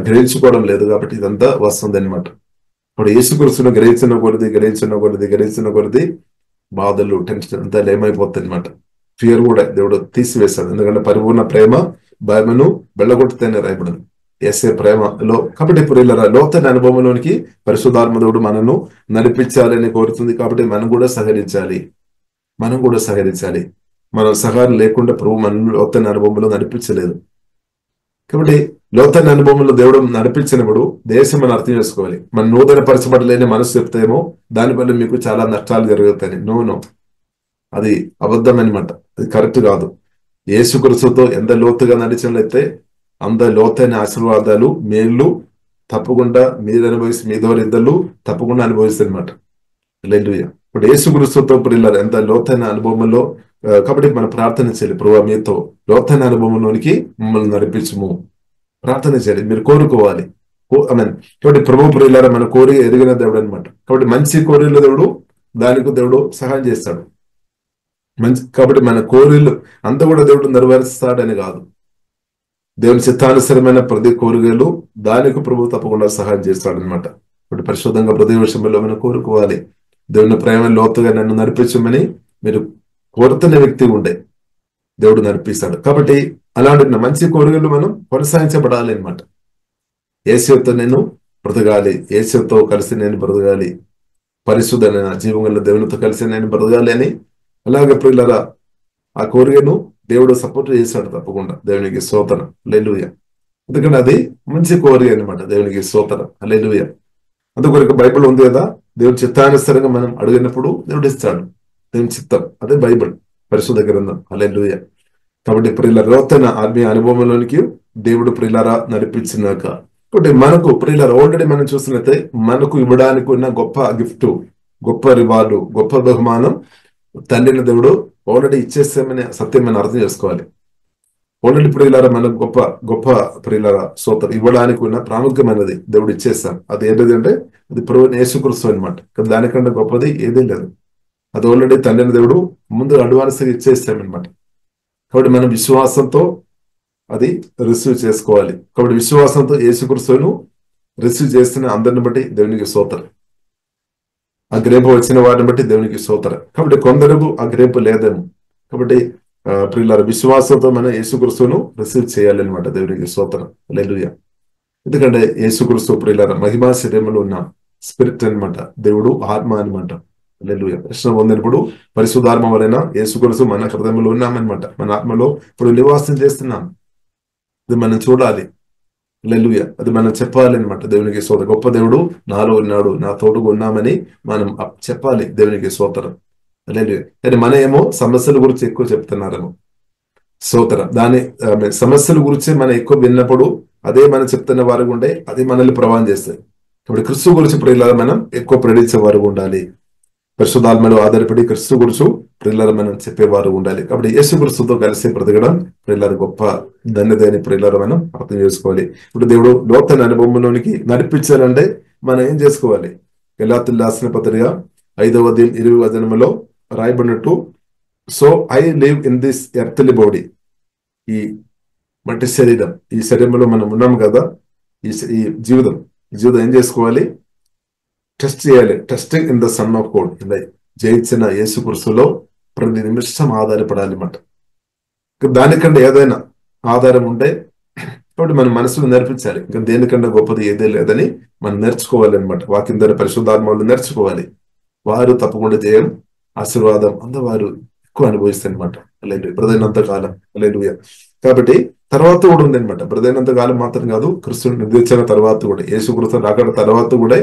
గ్రహించుకోవడం లేదు కాబట్టి ఇదంతా వస్తుంది అనమాట. ఇప్పుడు యేసుక్రీస్తును గ్రహించిన కొలది బాధలు, టెన్షన్ అంతా ఏమైపోతుంది అనమాట. ఫియర్ కూడా దేవుడు తీసివేస్తాడు. ఎందుకంటే పరిపూర్ణ ప్రేమ భయమును వెళ్ళగొట్టుతేనే రాయబడింది యేసే ప్రేమలో. కాబట్టి ప్రియులారా లోతైన అనుభవంలోనికి పరిశుద్ధాత్మ మనను నడిపించాలని కోరుతుంది. కాబట్టి మనం కూడా సహకరించాలి. మనం సహాయం లేకుండా ప్రభు మన లోతైన అనుభవంలో నడిపించలేదు. కాబట్టి లోతైన అనుభవంలో దేవుడు నడిపించినప్పుడు దేశం మనం అర్థం చేసుకోవాలి. మన నూతన పరచబడలేని మనసు చెప్తేమో దానివల్ల మీకు చాలా నష్టాలు జరుగుతాయి. నో, అది అబద్ధం అనమాట. అది కరెక్ట్ కాదు. యేసుక్రీస్తుతో ఎంత లోతుగా నడిచినట్లయితే అంత లోతైన ఆశీర్వాదాలు, మేళ్ళు తప్పకుండా మీరు అనుభవిస్తే మీ ద్వారా ఇద్దరు తప్పకుండా అనుభవిస్తారు అనమాట. హల్లెలూయా. ఇప్పుడు యేసుక్రీస్తుతో ప్రియులారా ఎంత లోతైన అనుభవంలో కాబట్టి మనం ప్రార్థన చేయాలి. ప్రభువా మీతో లోతైన అనుభవంలోనికి మమ్మల్ని నడిపించుము. ప్రార్థన చేయాలి, మీరు కోరుకోవాలి. కాబట్టి ప్రభు ప్రియులారా మన కోరిక ఎరిగిన దేవుడు అనమాట. కాబట్టి మంచి కోరికల దేవుడు, దానికి దేవుడు సహాయం చేస్తాడు. కాబట్టి మన కోరికలు అంతా కూడా దేవుడు నెరవేరుస్తాడని కాదు, దేవుని చిత్తానుసరమైన ప్రతి కోరికలు దానికి ప్రభు తప్పకుండా సహాయం చేస్తాడనమాట. ఇప్పుడు పరిశుద్ధంగా ప్రతి విషయంలో మనం కోరుకోవాలి. దేవుని ప్రేమ లోతుగా నన్ను నడిపించమని మీరు కోరుతున్న వ్యక్తి ఉండే దేవుడు నడిపిస్తాడు. కాబట్టి అలాంటి మంచి కోరికలు మనం కొనసాగించబడాలి అనమాట. యేసుతో నేను బ్రతకాలి, యేసుతో కలిసి నేను బ్రతకాలి, పరిశుద్ధమైన జీవంలో దేవునితో కలిసి నేను బ్రతకాలి అని అలాగే ప్రియులారా ఆ కోరికను దేవుడు సపోర్ట్ చేశాడు తప్పకుండా. దేవునికి స్తోత్రం, హల్లెలూయా. ఎందుకంటే అది మంచి కోరిక అనమాట. దేవునికి స్తోత్రం, హల్లెలూయా. అందుకొరకు బైబిల్ ఉంది కదా, దేవుని చిత్తానుసారంగా మనం అడిగినప్పుడు దేవుడు ఇస్తాడు. దేవుని చిత్తం అదే బైబిల్, పరిశుద్ధ గ్రంథం, హల్లెలూయా. కాబట్టి ప్రియుల లోతైన ఆత్మీయ అనుభవంలోనికి దేవుడు ప్రియులారా నడిపించినాక కాబట్టి మనకు ప్రియులారా ఆల్రెడీ మనం చూసినట్లయితే మనకు ఇవ్వడానికి ఉన్న గొప్ప గిఫ్ట్, గొప్ప రివార్డు, గొప్ప బహుమానం తండ్రిని దేవుడు ఆల్రెడీ ఇచ్చేస్తామని సత్యం మనం అర్థం చేసుకోవాలి. ఆల్రెడీ ప్రియులారా మనకు గొప్ప గొప్ప ప్రియులారా స్తోత్రం ఇవ్వడానికి ఉన్న ప్రాముఖ్యమైనది దేవుడు ఇచ్చేస్తాం. అది ఏంటది అంటే అది ప్రభువైన యేసుక్రీస్తు అనమాట. దానికంటే గొప్పది ఏదీ లేదు. అది ఆల్రెడీ తండ్రిని దేవుడు ముందు అడ్వాన్స్ గా ఇచ్చేస్తామన్నమాట. కాబట్టి మనం విశ్వాసంతో అది రిసీవ్ చేసుకోవాలి. కాబట్టి విశ్వాసంతో యేసుక్రీస్తును రిసీవ్ చేస్తున్న అందరిని బట్టి దేవునికి స్తోత్రం. ఆ గ్రేపు వచ్చిన వారిని బట్టి దేవునికి స్తోత్రం. కాబట్టి కొందరకు ఆ గ్రేపు లేదేమో. కాబట్టి ప్రియులార విశ్వాసంతో మనం యేసుక్రీస్తును రిసీవ్ చేయాలన్నమాట. దేవునికి స్తోత్రం, హల్లెలూయా. ఎందుకంటే యేసుక్రీస్తు ప్రియులార మహిమా శరీరంలో ఉన్న స్పిరిట్ అనమాట, దేవుడు ఆత్మ అనమాట, హల్లెలూయా. రక్షణ పొందినప్పుడు పరిశుద్ధాత్మ వలన యేసుక్రీస్తు మన హృదయంలో ఉన్నామన్నమాట. మన ఆత్మలో ఇప్పుడు నివాసం చేస్తున్నాం. అది మనం చూడాలి, హల్లెలూయా. అది మనం చెప్పాలి అనమాట. దేవునికి స్తోత్రం. గొప్ప దేవుడు నాలో ఉన్నాడు, నా తోడుగా ఉన్నామని మనం చెప్పాలి. దేవునికి స్తోత్రం, హల్లెలూయా. కానీ మన ఏమో సమస్యల గురించి ఎక్కువ చెప్తున్నారేమో. స్తోత్రం. దాని సమస్యల గురించి మనం ఎక్కువ విన్నప్పుడు అదే మనం చెప్తున్న వారు ఉండే అది మనల్ని ప్రభావం చేస్తుంది. కాబట్టి క్రీస్తు గురించి ప్రియులారా మనం ఎక్కువ ప్రేరించే వారు ఉండాలి. పరిశుద్ధాత్మలో ఆధారపడి క్రీస్తు గురించి ప్రియులారా మనం చెప్పేవారు ఉండాలి. కాబట్టి యేసు క్రీస్తుతో కలిసి బ్రతకడం ప్రియులారా గొప్ప ధన్యతని ప్రియులారా మనం అర్థం చేసుకోవాలి. ఇప్పుడు దేవుడు లోతైన అనుభవంలోనికి నడిపించాలంటే మనం ఏం చేసుకోవాలి? గలాతీయులకు రాసిన పత్రిక 5వ అధ్యాయం 20వ వచనంలో రాయబడినట్టు, so I live in this earthly body, ఈ మట్టి శరీరం, ఈ శరీరంలో మనం ఉన్నాం కదా, ఈ జీవితం ఏం చేసుకోవాలి? టెస్ట్ చేయాలి. Testing in the son of God, జయించిన యేసు క్రీస్తులో ప్రతి నిమిషం ఆధారపడాలి అన్నమాట. దానికంటే ఏదైనా ఆధారం ఉంటే కాబట్టి మన మనసును నేర్పించాలి. ఇంకా దేనికంటే గొప్పది ఏదే లేదని మనం నేర్చుకోవాలి అనమాట. వాక్యం ద్వారా పరిశుద్ధాత్మలు నేర్చుకోవాలి. వారు తప్పకుండా జయం, ఆశీర్వాదం వారు ఎక్కువ అనుభవిస్తారు అనమాట. అలాంటి బ్రదైనంత కాలం, హల్లెలూయా. కాబట్టి తర్వాత కూడా ఉంది అనమాట. బ్రదైనంత కాలం మాత్రం కాదు, క్రీస్తుని నిర్దించిన తర్వాత కూడా, యేసుక్రీస్తు రాకడ తర్వాత కూడా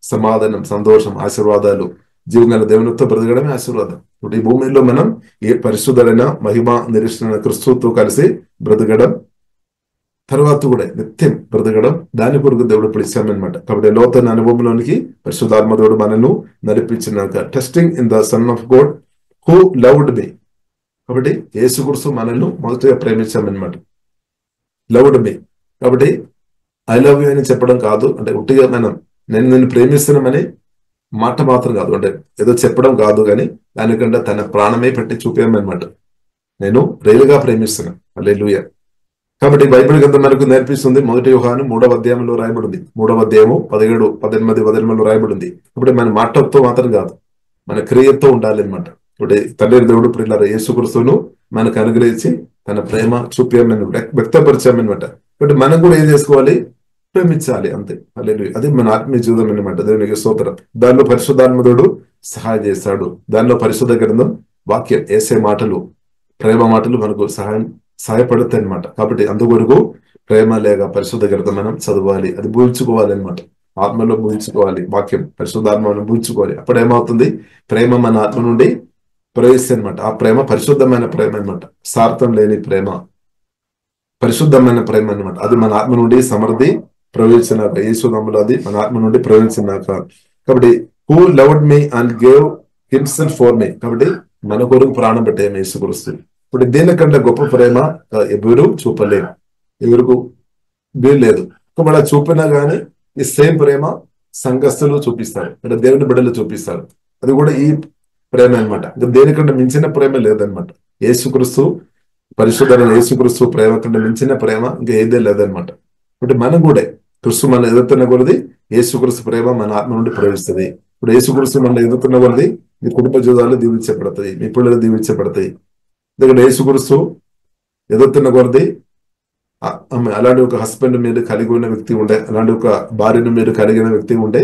సమాధానం, సంతోషం, ఆశీర్వాదాలు, జీవగల దేవునితో బ్రతకడమే ఆశీర్వాదం. ఇప్పుడు ఈ భూమిలో మనం ఏ పరిశుద్ధుడైన మహిమ నిరీక్షణ క్రీస్తుతో కలిసి బ్రతకడం, తర్వాత కూడా నిత్యం బ్రతకడం, దాని కొరకు దేవుడు పిలిచామన్నమాట. కాబట్టి లోతైన అనుభవంలోనికి పరిశుద్ధాత్మ దేవుడు మనను నడిపించినాక testing in the son of God who loved me. కాబట్టి యేసు క్రీస్తు మనల్ని మొదటిగా ప్రేమించామన్నమాట. Loved me. కాబట్టి ఐ లవ్ యూ అని చెప్పడం కాదు, అంటే ఉట్టిగా మనం నేను ప్రేమిస్తున్నామని మాట మాత్రం కాదు, అంటే ఏదో చెప్పడం కాదు, కానీ దానికంటే తన ప్రాణమే పెట్టి చూపామన్నమాట. నేను రేలుగా ప్రేమిస్తున్నాను, హల్లెలూయా. కాబట్టి బైబిల్ గ్రంథం మనకు నేర్పిస్తుంది. 1 యోహాను 3వ అధ్యాయంలో రాయబడింది. 3వ అధ్యాయము 17, 18 వచనంలో రాయబడింది. ఇప్పుడు మన మాటతో మాత్రం కాదు, మన క్రియతో ఉండాలి అనమాట. ఇప్పుడు తండ్రి దేవుడు ప్రియులారా యేసు క్రీస్తును మనకు అనుగ్రహించి తన ప్రేమ చూపామని వ్యక్తపరిచామన్నమాట. కాబట్టి మనం కూడా ఏం చేసుకోవాలి? ప్రేమించాలి, అంతే, హల్లెలూయా. అది మన ఆత్మీయ జీవితం అనమాట. దేవునికి స్తోత్రం. దానిలో పరిశుద్ధాత్మ దేవుడు సహాయం చేస్తాడు. దానిలో పరిశుద్ధ గ్రంథం, వాక్యం, యేసే మాటలు, ప్రేమ మాటలు మనకు సహాయపడతాయి అనమాట. కాబట్టి అందుకొరకు ప్రేమ లేక పరిశుద్ధ గ్రంథం మనం చదవాలి, అది భూయించుకోవాలి అనమాట. ఆత్మలో భూయించుకోవాలి, వాక్యం పరిశుద్ధాత్మను భూయించుకోవాలి. అప్పుడు ఏమవుతుంది? ప్రేమ మన ఆత్మ నుండి ప్రవేశిస్తుంది అనమాట. ఆ ప్రేమ పరిశుద్ధమైన ప్రేమ అనమాట, స్వార్థం లేని ప్రేమ, పరిశుద్ధమైన ప్రేమ అనమాట. అది మన ఆత్మ నుండి సమృద్ధి ప్రవేశించినాక, యేసు నామములో అది మన ఆత్మ నుండి ప్రవేశించినాక. కాబట్టి who loved me and gave himself for me. కాబట్టి మన కొరకు ప్రాణం పెట్టే యేసుక్రీస్తు. ఇప్పుడు దీనికంటే గొప్ప ప్రేమ ఎవరు చూపలేరు, ఎవరికి వీలు లేదు. ఒకవేళ చూపినా గానీ ఈ సేమ్ ప్రేమ సంఘస్థులు చూపిస్తారు, అంటే దేవుని బిడ్డలు చూపిస్తారు. అది కూడా ఈ ప్రేమ అనమాట. ఇంకా దేనికంటే మించిన ప్రేమ లేదనమాట. యేసుక్రీస్తు పరిశుద్ధమైన యేసుక్రీస్తు ప్రేమ కంటే మించిన ప్రేమ ఇంకా ఏదే లేదనమాట. ఇప్పుడు మనం కూడా క్రీస్తు మనం ఎదుగుతున్న కొలది యేసుక్రీస్తు ప్రేమ మన ఆత్మ నుండి ప్రవేశిస్తుంది. ఇప్పుడు యేసుక్రీస్తు మనం ఎదుగుతున్న కొలది మీ కుటుంబ జీవితాలు దీవించబడతాయి, మీ పిల్లలు దీవించబడతాయి. ఎందుకంటే యేసుక్రీస్తు ఎదుగుతున్న కొలది అలాంటి ఒక హస్బెండ్ మీరు కలిగి ఉన్న వ్యక్తి ఉండే, అలాంటి ఒక భార్యను మీరు కలిగిన వ్యక్తి ఉండే,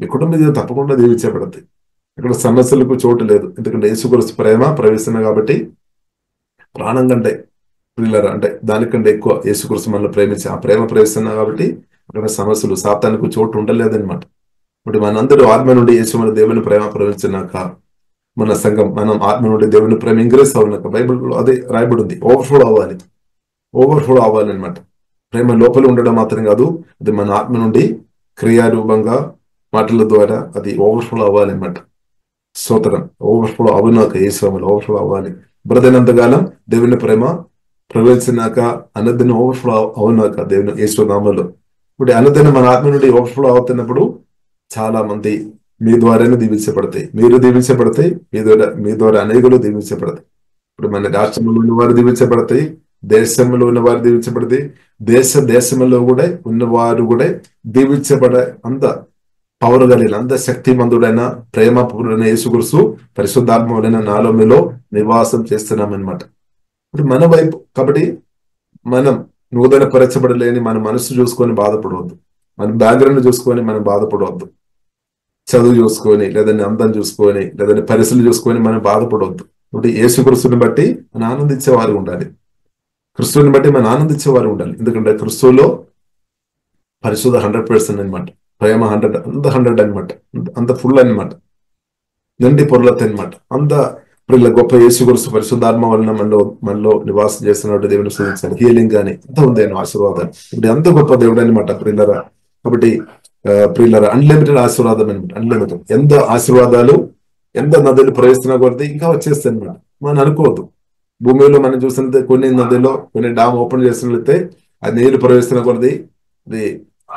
మీ కుటుంబ జీవితం తప్పకుండా దీవించబడతాయి. ఇక్కడ సమస్యలకు చోటు లేదు. ఎందుకంటే యేసుక్రీస్తు ప్రేమ ప్రవేశిస్తుంది కాబట్టి ప్రాణం కంటే పిల్లరా అంటే దానికంటే ఎక్కువ యేసుక్రీస్తు మనల్ని ప్రేమించి ఆ ప్రేమ ప్రవేశిస్తున్నా కాబట్టి అక్కడ సమస్యలు సాతానికి చోటు ఉండలేదన్నమాట. ఇప్పుడు మనందరూ ఆత్మ నుండి యేసు మన దేవుని ప్రేమ ప్రవేశించినాక మన సంఘం మనం ఆత్మ నుండి దేవుని ప్రేమ ఇంగ్రెస్ అవునాక బైబిల్లో అదే రాయబడి ఉంది, ఓవర్ఫ్లో అవ్వాలి, ఓవర్ఫ్లో అవ్వాలి అనమాట. ప్రేమ లోపల ఉండడం మాత్రం కాదు, అది మన ఆత్మ నుండి క్రియారూపంగా మాటల ద్వారా అది ఓవర్ఫ్లో అవ్వాలి అనమాట. స్తోత్రం. ఓవర్ఫ్లో అవునాక యేసు ఓవర్ఫ్లో అవ్వాలి. బ్రదైనంతకాలం దేవుని ప్రేమ ప్రవేశించినాక అన్నదిన ఓవర్ఫ్లో అవునాక దేవుని యేసు నామములో ఇప్పుడు అన్నదిన మన ఆత్మ నుండి ఓవర్ఫ్లో అవుతున్నప్పుడు చాలా మంది మీ ద్వారానే దీవించబడతాయి, మీరు దీవించబడతాయి, మీ ద్వారా అనేకులు దీవించబడతాయి. ఇప్పుడు మన రాష్ట్రంలో ఉన్న వారు దీవించబడతాయి, దేశంలో ఉన్న వారు దీవించబడతాయి, దేశంలో కూడా ఉన్నవారు కూడా దీవించబడే అంత పవర్ కలిగిన అంత శక్తిమంతుడైన ప్రేమపూర్ణ యేసుక్రీస్తు పరిశుద్ధాత్మ వలన నాలో మీలో నివాసం చేస్తున్నామన్నమాట. ఇప్పుడు మన వైపు కాబట్టి మనం నూతన పరచబడలేని మన మనసు చూసుకొని బాధపడవద్దు, మన బ్యాక్గ్రౌండ్ చూసుకొని మనం బాధపడవద్దు, చదువు చూసుకొని లేదంటే అందం చూసుకొని లేదంటే పరిస్థితులు చూసుకొని మనం బాధపడవద్దు. ఇప్పుడు యేసుక్రీస్తుని బట్టి మనం ఆనందించేవారు ఉండాలి, క్రిస్తుని బట్టి మనం ఆనందించేవారు ఉండాలి. ఎందుకంటే క్రిస్తులో పరిశుద్ధ 100% అనమాట, ప్రేమ 100 అంత 100 అనమాట, అంత ఫుల్ అనమాట, నిండి పొరలత అనమాట. అంత ఇప్పుడు గొప్ప యేసుక్రీస్తు పరిశుద్ధాత్మ వలన మనలో నివాసం చేస్తున్నట్టు దేవుని స్తుతించాలి. హీలింగ్ గానీ అంత ఉంది ఆయన ఆశీర్వాదాలు. ఇప్పుడు అంత గొప్ప దేవుడు అనమాట ప్రియులరా. కాబట్టి ప్రియులరా అన్లిమిటెడ్ ఆశీర్వాదం అనమాట, అన్లిమిటెడ్. ఎంత ఆశీర్వాదాలు ఎంత నదులు ప్రవేశిస్తున్నా కొద్దీ ఇంకా వచ్చేస్తాయి అనమాట. మనం అనుకోవద్దు. భూమిలో మనం చూసినట్లయితే కొన్ని నదుల్లో కొన్ని డామ్ ఓపెన్ చేసినట్లయితే ఆ నీళ్లు ప్రవేశిస్తున్న కొద్దీ అది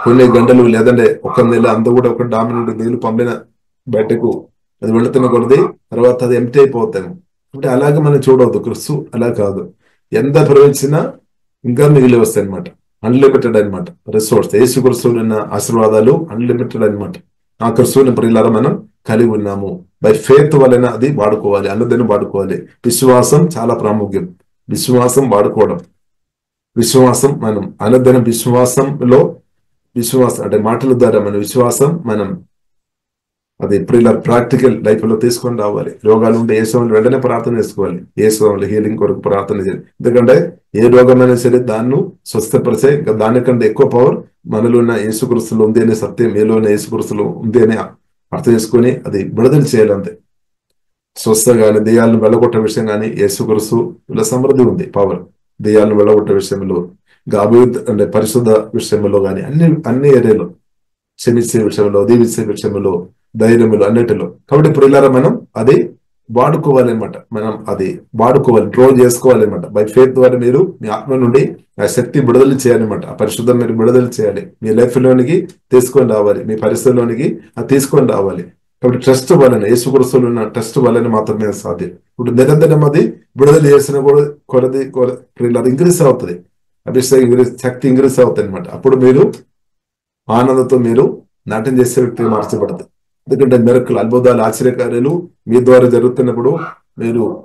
కొన్ని గంటలు లేదంటే ఒక నెల అంతా కూడా ఒక డామ్ నుండి నీళ్లు పంపిన బయటకు అది వెళుతున్న కొద్దీ తర్వాత అది ఎంటీ అయిపోతాము. అంటే అలాగే మనం చూడవద్దు. క్రిస్తు అలా కాదు, ఎంత ప్రవేశించినా ఇంకా మిగిలి వస్తాయి అనమాట. అన్లిమిటెడ్ అనమాట రిసోర్స్. యేసుక్రీస్తువులో ఉన్న ఆశీర్వాదాలు అన్లిమిటెడ్ అనమాట. ఆ క్రిస్తువుని ప్రియులారా మనం కలిగి ఉన్నాము. బై ఫేత్ వలన అది వాడుకోవాలి, అన్నదాన్ని వాడుకోవాలి. విశ్వాసం చాలా ప్రాముఖ్యం, విశ్వాసం వాడుకోవడం. విశ్వాసం మనం అన్నదానం విశ్వాసంలో విశ్వాసం అంటే మాటల ద్వారా మన విశ్వాసం మనం అది ప్రియుల ప్రాక్టికల్ లైఫ్ లో తీసుకొని రావాలి. రోగాలు ఉంటే ఏ సమయంలో వెంటనే ప్రార్థన చేసుకోవాలి, ఏ సమయంలో హీలింగ్ కొరకు ప్రార్థన చేయాలి. ఎందుకంటే ఏ రోగమైనా సరే దాన్ని స్వస్థపరిచే ఇంకా దానికంటే ఎక్కువ పవర్ మనలో ఉన్న యేసుక్రీస్తులో ఉంది అనే సత్యం, మీలో ఉన్న యేసుక్రీస్తులో ఉంది అని అర్థం చేసుకొని అది విడుదల చేయాలి. అంతే. స్వస్థ గాని దెయ్యాలను వెళ్ళగొట్టే విషయం కానీ యేసుక్రీస్తు ఇలా సమృద్ధి ఉంది పవర్. దెయ్యాలను వెళ్ళగొట్టే విషయంలో ఇంకా అభివృద్ధి అంటే పరిశుద్ధ విషయంలో కానీ అన్ని ఏరియాలో, క్షమించే విషయంలో, దీవించే విషయంలో, ధైర్యములు అన్నిటిలో. కాబట్టి ఇప్పుడు ఇలా మనం అది వాడుకోవాలన్నమాట. మనం అది వాడుకోవాలి, డ్రా చేసుకోవాలన్నమాట. బై ఫేత్ ద్వారా మీరు మీ ఆత్మ నుండి ఆ శక్తి విడుదల చేయాలన్నమాట. ఆ పరిశుద్ధం మీరు విడుదల చేయాలి, మీ లైఫ్ లోనికి తీసుకొని రావాలి, మీ పరిస్థితుల్లోనికి అది తీసుకొని రావాలి. కాబట్టి ట్రస్ట్ వలన యేసుక్రీస్తులో ఉన్న ట్రస్ట్ వలన మాత్రమే సాధ్యం. ఇప్పుడు నిరంతరం అది విడుదల చేసిన కూడా కొలది అది ఇంక్రీస్ అవుతుంది, అభిషేకం శక్తి ఇంక్రీస్ అవుతుంది అనమాట. అప్పుడు మీరు ఆనందంతో మీరు నాట్యం చేసే వ్యక్తిగా మార్చబడతారు. ఎందుకంటే మెరకులు, అద్భుతాలు, ఆశ్చర్యకార్యాలు మీ ద్వారా జరుగుతున్నప్పుడు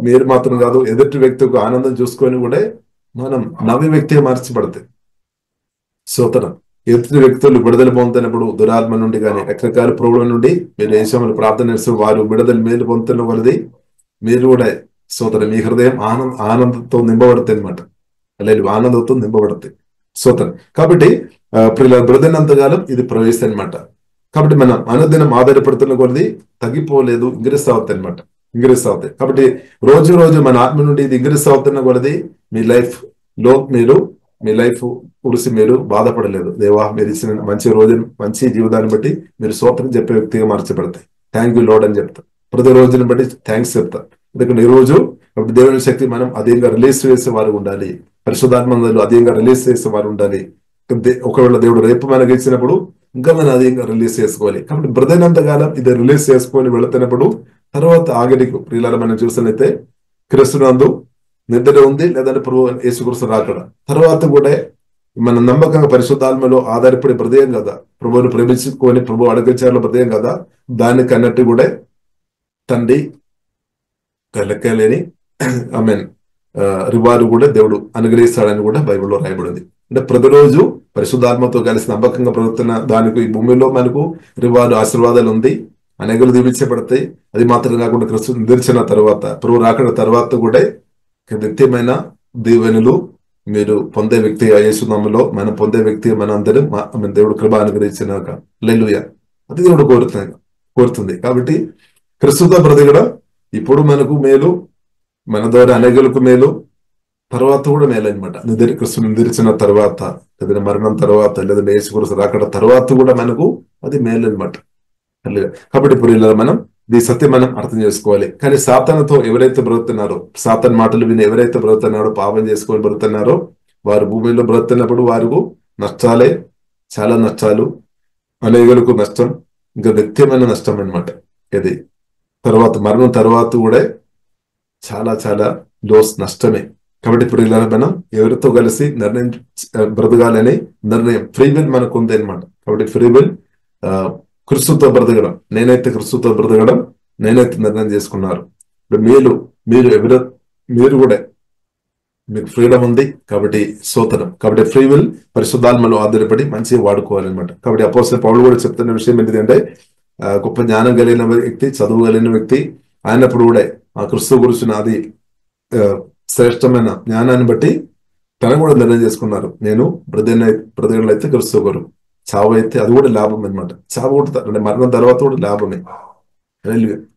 మీరు మాత్రం కాదు ఎదుటి వ్యక్తికి ఆనందం చూసుకొని కూడా మనం నవ్వే వ్యక్తిగా మార్చబడతాయి. సోతనం ఎదుటి వ్యక్తులు విడుదల పొందుతున్నప్పుడు దురాత్మ నుండి కానీ రకరకాల ప్రోగ్రాం నుండి మీరు ఏ సమయంలో ప్రార్థన చేస్తూ వారు విడుదల మేలు పొందుతున్న కొలది మీరు కూడా సోతనం మీ హృదయం ఆనందంతో నింపబడతాయి అనమాట. అలాగే ఆనందంతో నింపబడతాయి. సోతనం. కాబట్టి బ్రదనంతకాలం ఇది ప్రవేశం అనమాట. కాబట్టి మనం అనుదినం ఆధారపడుతున్న కొలది తగ్గిపోలేదు, ఇంగ్రెస్ అవుతాయి అనమాట, ఇంగ్రెస్ అవుతాయి. కాబట్టి రోజు మన ఆత్మ నుండి ఇది ఇంగ్రెస్ అవుతున్న కొలది మీ లైఫ్ లో మీ లైఫ్ ఉడిసి మీరు బాధపడలేదు. దేవా మీరు ఇచ్చిన మంచి రోజు మంచి జీవితాన్ని బట్టి మీరు స్తోత్రం చెప్పే వ్యక్తిగా మార్చబడతాయి. థ్యాంక్ యూ లార్డ్ అని చెప్తారు. ప్రతి రోజుని బట్టి థ్యాంక్స్ చెప్తా. ఎందుకంటే ఈ రోజు దేవుని శక్తి మనం అధికంగా రిలీజ్ చేసే వారు ఉండాలి, పరిశుద్ధాత్మలు అధికంగా రిలీజ్ చేసే వారు ఉండాలి. ఒకవేళ దేవుడు రేపు మనకి ఇచ్చినప్పుడు ఇంకా మనం అధికంగా రిలీజ్ చేసుకోవాలి. కాబట్టి బ్రదైనంత కాలం ఇది రిలీజ్ చేసుకొని వెళుతున్నప్పుడు తర్వాత ఆగడికి ప్రియులారా మనం చూసినట్లయితే క్రీస్తునందు నిద్ర ఉంది, లేదంటే ప్రభు యేసుక్రీస్తు రాకడ తర్వాత కూడా మన నమ్మకంగా పరిశుద్ధాత్మలో ఆధారపడి బ్రదయం కదా, ప్రభువుని ప్రేమించుకొని ప్రభు అడగచారుల బ్రదయం కదా, దానికి అన్నట్టు కూడా తండ్రి లెక్కలేని ఐ మీన్ రివార్డు కూడా దేవుడు అనుగ్రహిస్తాడని కూడా బైబిల్లో రాయబడింది. అంటే ప్రతిరోజు పరిశుద్ధాత్మతో కలిసి నమ్మకంగా బ్రతుకుతున్న దానికి ఈ భూమిలో మనకు రివార్డు ఆశీర్వాదాలు ఉంది, అనేకలు దీవించబడతాయి. అది మాత్రం కాకుండా క్రీస్తు నిలిచిన తర్వాత ప్రభు రాకడ తర్వాత కూడా నిత్యమైన దీవెనలు మీరు పొందే వ్యక్తి యేసునామములో మనం పొందే వ్యక్తి మన అందరం దేవుడు కృప అనుగ్రహించినాక హల్లెలూయా. అది దేవుడు కోరుతుంది. కాబట్టి క్రీస్తుతో బ్రతకడం ఇప్పుడు మనకు మేలు, మన ద్వారా అనేకులకు మేలు, తర్వాత కూడా మేలు అనమాట. క్రీస్తు నిద్రించిన తర్వాత, లేదా మరణం తర్వాత, లేదా యేసుక్రీస్తు రాకడ తర్వాత కూడా మనకు అది మేలు అనమాట. కాబట్టి ఇప్పుడు ఇలా మనం ఈ సత్యం మనం అర్థం చేసుకోవాలి. కానీ సాతానుతో ఎవరైతే బ్రతుకుతున్నారో, సాతాన్ మాటలు విని ఎవరైతే బ్రతుకుతున్నారో, పాపం చేసుకొని బ్రతుకుతున్నారో, వారు భూమిలో బ్రతుకున్నప్పుడు వారికి నష్టాలే, చాలా నష్టాలు, అనేకులకు నష్టం, ఇంకా నిత్యమైన నష్టం అనమాట. ఇది తర్వాత మరణం తర్వాత కూడా చాలా చాలా లోస్ నష్టమే. కాబట్టి ఇప్పుడు ఇలా మనం ఎవరితో కలిసి నిర్ణయం బ్రతకాలని నిర్ణయం ఫ్రీ విల్ మనకు ఉంది అనమాట. కాబట్టి ఫ్రీ విల్ క్రీస్తుతో బ్రతకడం, నేనైతే క్రీస్తుతో బ్రతకడం నేనైతే నిర్ణయం చేసుకున్నారు. ఇప్పుడు మీరు కూడా మీకు ఫ్రీడమ్ ఉంది కాబట్టి సోతనం. కాబట్టి ఫ్రీ విల్ పరిశుద్ధాత్మలో ఆధారపడి మంచిగా వాడుకోవాలన్నమాట. కాబట్టి అపోస్తలుడు పౌలు కూడా చెప్తున్న విషయం ఏంటిదంటే గొప్ప జ్ఞానం కలిగిన వ్యక్తి, చదువు కలిగిన వ్యక్తి అయినప్పుడు కూడా ఆ క్రీస్తు గురించి అది శ్రేష్టమైన జ్ఞానాన్ని బట్టి తను కూడా నిర్ణయం చేసుకున్నారు, నేను బ్రతకడైతే క్రీస్తు కొరకు, చావు అయితే అది కూడా లాభం అనమాట. చావు కూడా అంటే మరణం తర్వాత కూడా లాభమే.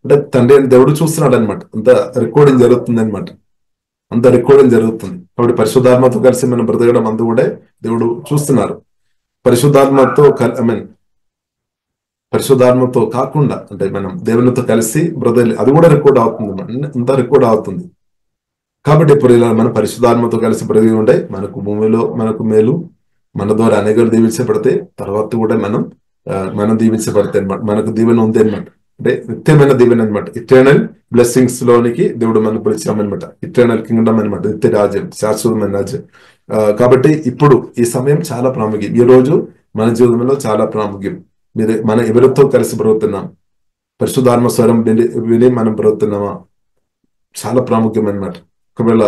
అంటే తండ్రి అని దేవుడు చూస్తున్నాడు అనమాట. అంత రికార్డింగ్ జరుగుతుంది అనమాట, అంత రికార్డింగ్ జరుగుతుంది. కాబట్టి పరిశుద్ధాత్మతో కలిసి మనం బ్రతకడం అందు కూడా దేవుడు చూస్తున్నారు. పరిశుద్ధాత్మతో పరిశుద్ధాత్మతో కాకుండా అంటే మనం దేవునితో కలిసి బ్రతకాలి, అది కూడా రికార్డ్ అవుతుంది, అంతా రికార్డ్ అవుతుంది. కాబట్టి ఇప్పుడు ఇలా మనం పరిశుద్ధాత్మతో కలిసి బ్రతికి ఉంటే మనకు భూమిలో మనకు మేలు, మన ద్వారా అనేకలు దీవించబడితే తర్వాత కూడా మనం దీవించబడితే అనమాట. మనకు దీవెన ఉంది అనమాట. అంటే నిత్యమైన దీవెన అనమాట. ఇటర్నల్ బ్లెస్సింగ్స్ లోనికి దేవుడు మనం పిలిచామనమాట. ఇటర్నల్ కింగ్డమ్ అనమాట, నిత్య రాజ్యం, శాశ్వతమైన రాజ్యం. కాబట్టి ఇప్పుడు ఈ సమయం చాలా ప్రాముఖ్యం. ఈ రోజు మన జీవితంలో చాలా ప్రాముఖ్యం. మనం ఎవరితో కలిసి బ్రతుకుతున్నాం, పరిశుద్ధాత్మ స్వరం విని మనం బ్రతుకుతున్నామా, చాలా ప్రాముఖ్యం అనమాట. ఒకవేళ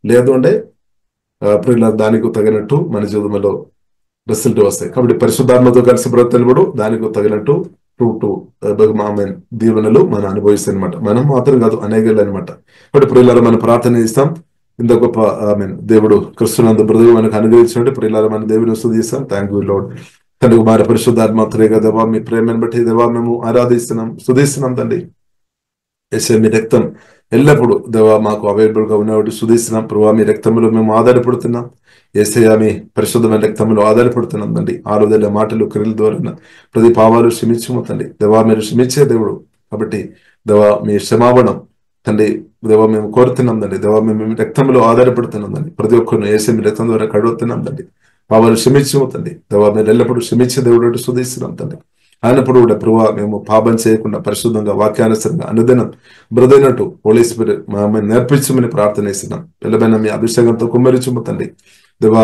లేదు అంటే దానికి తగినట్టు మన జీవితంలో రిజల్ట్ వస్తాయి. కాబట్టి పరిశుద్ధాత్మతో కలిసి బ్రతుకున్నప్పుడు దానికి తగినట్టు దీవెనలు మనం అనుభవిస్తాయి అనమాట. మనం మాత్రం కాదు, అనేకలు అనమాట. కాబట్టి ప్రియులారా మనం ప్రార్థన చేస్తాం. ఇంత గొప్ప దేవుడు క్రీస్తునందు బ్రతుకు మనకు అనుగ్రహించినట్టు ప్రియులారా మన దేవుని స్తుతిస్తాం. Thank you lord. తండ్రి కుమార పరిశుద్ధాత్మ త్రియేక దేవా, మీ ప్రేమను బట్టి దేవా మేము ఆరాధిస్తున్నాం, స్తుతిస్తున్నాం తండ్రి. యేసయ్య మీ రక్తం ఎల్లప్పుడు దేవా మాకు అవైలబుల్ గా ఉన్నవాడు స్తుతిస్తున్నాం. ప్రభావ మీ రక్తంలో మేము ఆధారపడుతున్నాం. యేసయ్య మీ పరిశుద్ధమైన రక్తంలో ఆధారపడుతున్నాం తండ్రి. ఆలోచన మాటలు క్రియల ద్వారా ప్రతి పాపాలు క్షమించము తండ్రి. దేవా మీరు క్షమించే దేవుడు కాబట్టి దేవా మీ క్షమాపణం తండ్రి దేవా మేము కోరుతున్నాం తండ్రి. దేవా మేము రక్తంలో ఆధారపడుతున్నాం తండ్రి. ప్రతి ఒక్కరిని యేసయ్య మీ రక్తం ద్వారా కడుగుతున్నాం తండ్రి. పాపాలు క్షమించము తండ్రి. దేవా మీరు ఎల్లప్పుడూ క్షమించే దేవుడు స్తుతిస్తున్నాం తండ్రి. అయినప్పుడు కూడా ప్రభావ మేము పాపం చేయకుండా పరిశుద్ధంగా వాక్యానుసరంగా అనుదినం బ్రదైనట్టు హోలీ స్పిరిట్ మేము నేర్పించమని ప్రార్థన చేస్తున్నాం. పిల్లమైన మీ అభిషేకంతో కుమ్మరించుము తండ్రి. దేవా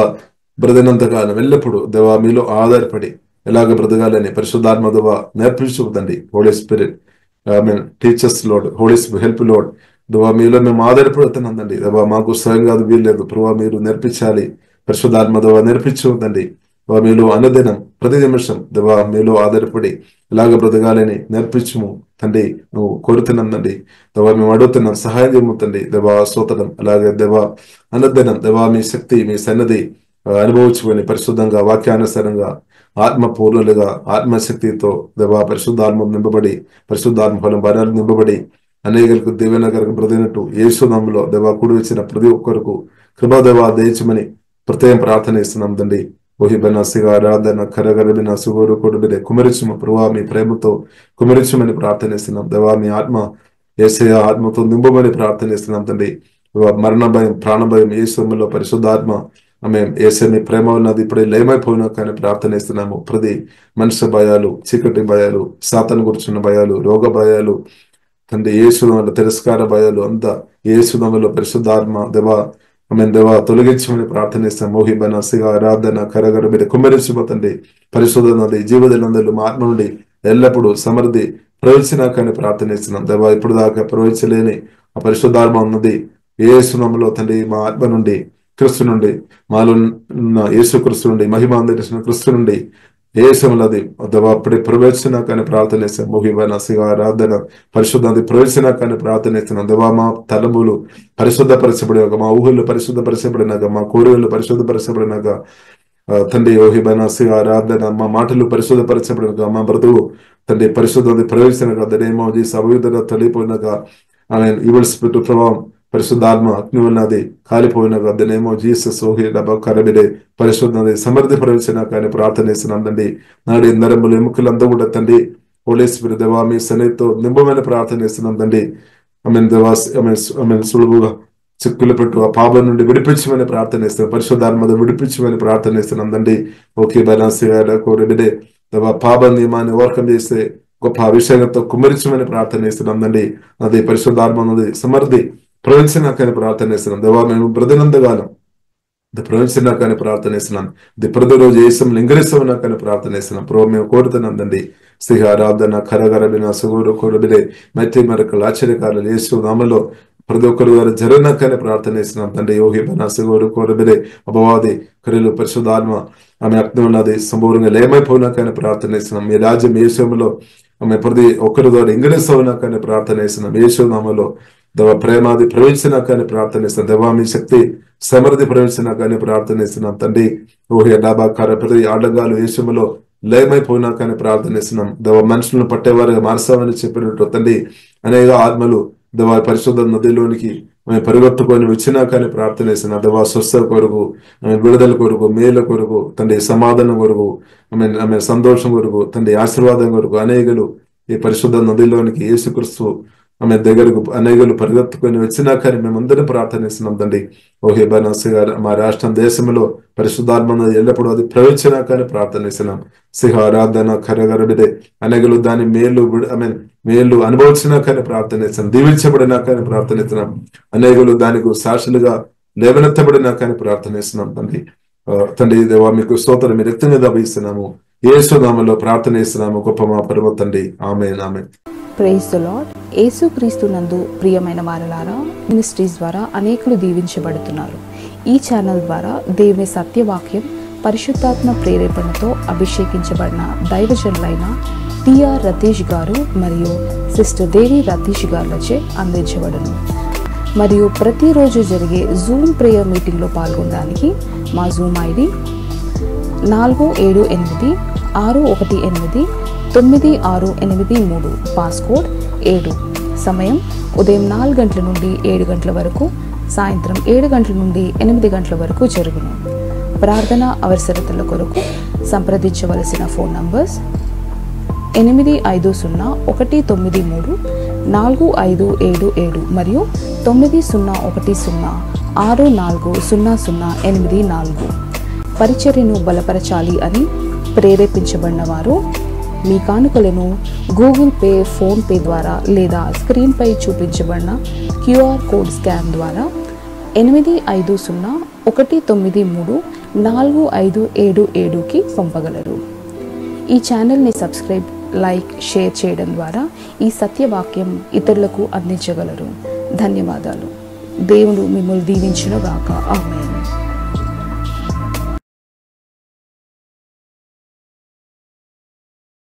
బ్రదైనంత కాలం ఎల్లప్పుడు దేవా మీలో ఆధారపడి ఎలాగ బ్రతకాలని పరిశుద్ధాత్మ దేవా నేర్పించుము తండ్రి. Holy spirit teachers lord, holy help lord దేవా మీలో మేము ఆధారపడుతున్నాం తండ్రి. దేవా మాకు స్వయంగా అది వీల్లేదు, ప్రభావ మీరు నేర్పించాలి. పరిశుద్ధాత్మ దేవా నేర్పించు తండ్రి. మీలో అనుదినం ప్రతి నిమిషం దేవా మీలో ఆధారపడి ఇలాగ బ్రతకాలని నేర్పించుము తండ్రి. నువ్వు కోరుతున్నాం తండ్రి. దేవా మేము అడుగుతున్నాం, సహాయం చేయము తండ్రి. దేవా స్తోత్రం. అలాగే దేవా అనుదినం దేవా మీ శక్తి మీ సన్నది అనుభవించుకొని పరిశుద్ధంగా వాక్యానుసారంగా ఆత్మపూర్ణులుగా ఆత్మశక్తితో దేవా పరిశుద్ధాత్మ నింపబడి పరిశుద్ధాత్మ ఫలం భార్యలు నింపబడి అనేకలకు దీవెనకరకు బ్రతినట్టు యేసునామములో దేవా కూడి వచ్చిన ప్రతి ఒక్కరికి కృపాదేవా దయచమని ప్రత్యేకం ప్రార్థన ఇస్తున్నాం తండ్రి. ఆరాధన కరగరబిన సుగోరు కొడుబిరే కుమరించుమ ప్రభావ మీ ప్రేమతో కుమరించమని ప్రార్థనిస్తున్నాం. దేవా మీ ఆత్మ యేసయ్య ఆత్మతో నింపమని ప్రార్థన చేస్తున్నాం తండ్రి. మరణ భయం, ప్రాణ భయం యేసులో పరిశుద్ధాత్మ ఆమె యేసయ్య మీ ప్రేమ ఉన్నది ఇప్పుడే లేమైపోయినా కానీ ప్రార్థన చేస్తున్నాము. ప్రతి మనుష్య భయాలు, చీకటి భయాలు, సాతాను కూర్చున్న భయాలు, రోగ భయాలు తండ్రి యేసునామములో తిరస్కార భయాలు అంతా యేసునామములో పరిశుద్ధాత్మ దేవా దేవా తొలగించమని ప్రార్థన చేస్తాం. మోహిబన సిగ ఆరాధన కరగర మీరు కుమ్మరించిపోతండి. పరిశుద్ధ నది జీవజలందరూ మా ఆత్మ నుండి ఎల్లప్పుడూ సమృద్ధి ప్రవచించినా కానీ ప్రార్థన చేస్తున్నాం దేవా. ఇప్పుడు దాకా ప్రవచించలేని ఆ పరిశుద్ధాత్మ ఉన్నది యేసునామములో తండ్రి మా ఆత్మ నుండి క్రీస్తు నుండి మాలో ఉన్న యేసు క్రీస్తు నుండి మహిమాందరిసిన క్రీస్తు నుండి యేసులది దేవా అప్పుడే ప్రవేశినా కానీ ప్రార్థన చేస్తాం. మోహిబన సిగ ఆరాధన పరిశుద్ధ ప్రవేశినా కానీ ప్రార్థన చేస్తున్నాం దేవా. మా తలములు పరిశుద్ధపరచబడినాక, మా ఊహలు పరిశుద్ధపరచబడినాక, మా కోరికలు పరిశుద్ధపరచబడినాక తండ్రి ఓహిబన సిగ ఆరాధన మా మాటలు పరిశుద్ధపరచబడినాక, మా బ్రతుకు తండ్రి పరిశుద్ధ ప్రవేశినాక దనేమో అవిధంగా తొలిపోయినాక ఆమె ఈవిల్ స్పిరిట్ ప్రభావం పరిశుద్ధాత్మ అగ్ని ఉన్నది కాలిపోయినాక దనేమో జీసస్ ఓహి డబ్బా కరబిడే పరిశుద్ధది సమృద్ధి ప్రవేశినా కానీ ప్రార్థన చేస్తున్నాం తండ్రి. నాడి నరములు ఎముకలంతా కూడా తండ్రి హోలీ స్పిరిట్ దేవా మీ సన్నిధితో నింపమని ప్రార్థన చేస్తున్నాం తండ్రి. దేవా సులువుగా చిక్కులు పెట్టు ఆ పాపం నుండి విడిపించమని ప్రార్థన చేస్తున్నాం. పరిశుద్ధాత్మ విడిపించమని ప్రార్థన చేస్తున్నాం తండ్రి. ఓకే బనాసి కోరిబిడే దేవా పాప నియమాన్ని ఓవర్కమ్ చేస్తే గొప్ప అభిషేకంతో కుమ్మరించమని ప్రార్థన చేస్తున్నాం తండ్రి. అది పరిశుద్ధాత్మ ఉన్నది సమృద్ధి ప్రవచించినా కానీ ప్రార్థన చేస్తున్నాం దేవా. మేము బ్రదనందగాలం ప్రవచించినా కానీ ప్రార్థన చేస్తున్నాం. ప్రతిరోజు యేసం లింగరిస్తున్నా కానీ ప్రార్థన చేస్తున్నాం. ప్రభు మేము కోరుతున్నాం తండ్రి. శ్రీ ఆరాధన కరగరబిన సుగూరు కొరబిడే మైత్రి మరకలు ఆశ్చర్యకారులు యేసు నామములో ప్రతి ఒక్కరు వారు జరిగినా కానీ ప్రార్థన చేస్తున్నాం తండ్రి. యోగి బన సుగూరు కొరబిడే అపవాది క్రియలు పరిశుద్ధాత్మ ఆమె అగ్ని ఉన్నది సంపూర్ణంగా లేమైపోయినా కానీ ప్రార్థన చేస్తున్నాం. మీ రాజ్యం యేసులో ఆమె ప్రతి ఒక్కరి ద్వారా ఇంగ్లీస్తున్నా కానీ ప్రార్థన చేస్తున్నాం. యేసు నామములో దేవ ప్రేమాది ప్రవేశినా కానీ ప్రార్థన చేస్తున్నాం. దేవా మీ శక్తి సమృద్ధి ప్రవేశినా కానీ ప్రార్థన చేస్తున్నాం తండ్రి. ఓహే డాబాకార ప్రతి ఆటగాలు యేసులో లయమైపోయినా కానీ ప్రార్థన చేస్తున్నాం. దేవ మనుషులను పట్టేవారుగా మార్చామని చెప్పినట్టు తండ్రి అనేక ఆత్మలు దేవా పరిశుద్ధ నదిలోనికి మేము పరిగెత్తుకొని వచ్చినా కానీ ప్రార్థన చేస్తున్నాం. దేవా స్వస్థ కొరకు, విడుదల కొరకు, మేలు కొరకు తండ్రి, సమాధానం కొరకు, ఆమె సంతోషం కొరకు తండ్రి, ఆశీర్వాదం కొరకు అనేకలు ఈ పరిశుద్ధ నదిలోనికి యేసుక్రీస్తు ఆమె దగ్గరకు అనేకలు పరిగెత్తుకొని వచ్చినా కానీ మేమందరం ప్రార్థన చేస్తున్నాం తండ్రి. ఓహే బనసి గారు మా రాష్ట్రం దేశంలో పరిశుద్ధాత్మ ఎల్లప్పుడూ అది ప్రవచించినా కానీ ప్రార్థన చేస్తున్నాం. సిహ ఆరాధన కరగరబిడే అనేకలు దాని మేలు అనుభవించినా కానీ ప్రార్థన చేస్తున్నాం. దీవించబడినా కానీ ప్రార్థన చేస్తున్నాం. అనేకలు దానికి సాక్షులుగా లేవనెత్తబడినా కానీ ప్రార్థన చేస్తున్నాం తండ్రి. తండ్రి దేవా మీకు స్తోత్రం మీ రక్తం మీద అభిస్తున్నాము. యేసు నామములో ప్రార్థన చేస్తున్నాము గొప్ప మా పరమ తండ్రి. ఆమేన్ ఆమేన్. Praise the Lord. యేసుక్రీస్తు నందు ప్రియమైన వారలారా, మినిస్ట్రీస్ ద్వారా అనేకులు దీవించబడుతున్నారు. ఈ ఛానల్ ద్వారా దేవుని సత్యవాక్యం పరిశుద్ధాత్మ ప్రేరేపణతో అభిషేకించబడిన దైవజనులైన టిఆర్ రతీష్ గారు మరియు సిస్టర్ దేవి రతీష్ గారులచే అందించబడును. మరియు ప్రతిరోజు జరిగే జూమ్ ప్రేయర్ మీటింగ్లో పాల్గొనడానికి మా జూమ్ ఐడి 4786189683, పాస్కోడ్ 7. సమయం ఉదయం 4 గంటల నుండి 7 గంటల వరకు, సాయంత్రం 7 గంటల నుండి 8 గంటల వరకు జరుగును. ప్రార్థన అవసరతల కొరకు సంప్రదించవలసిన ఫోన్ నంబర్స్ 8501934577 మరియు 9010640084. పరిచర్యను బలపరచాలి అని ప్రేరేపించబడిన వారు మీ కానుకలను గూగుల్ పే, ఫోన్ పే ద్వారా లేదా స్క్రీన్పై చూపించబడిన క్యూఆర్ కోడ్ స్కాన్ ద్వారా 8501934577కి పంపగలరు. ఈ ఛానల్ని సబ్స్క్రైబ్, లైక్, షేర్ చేయడం ద్వారా ఈ సత్యవాక్యం ఇతరులకు అందించగలరు. ధన్యవాదాలు. దేవుడు మిమ్మల్ని దీవించును గాక. ఆమేన్.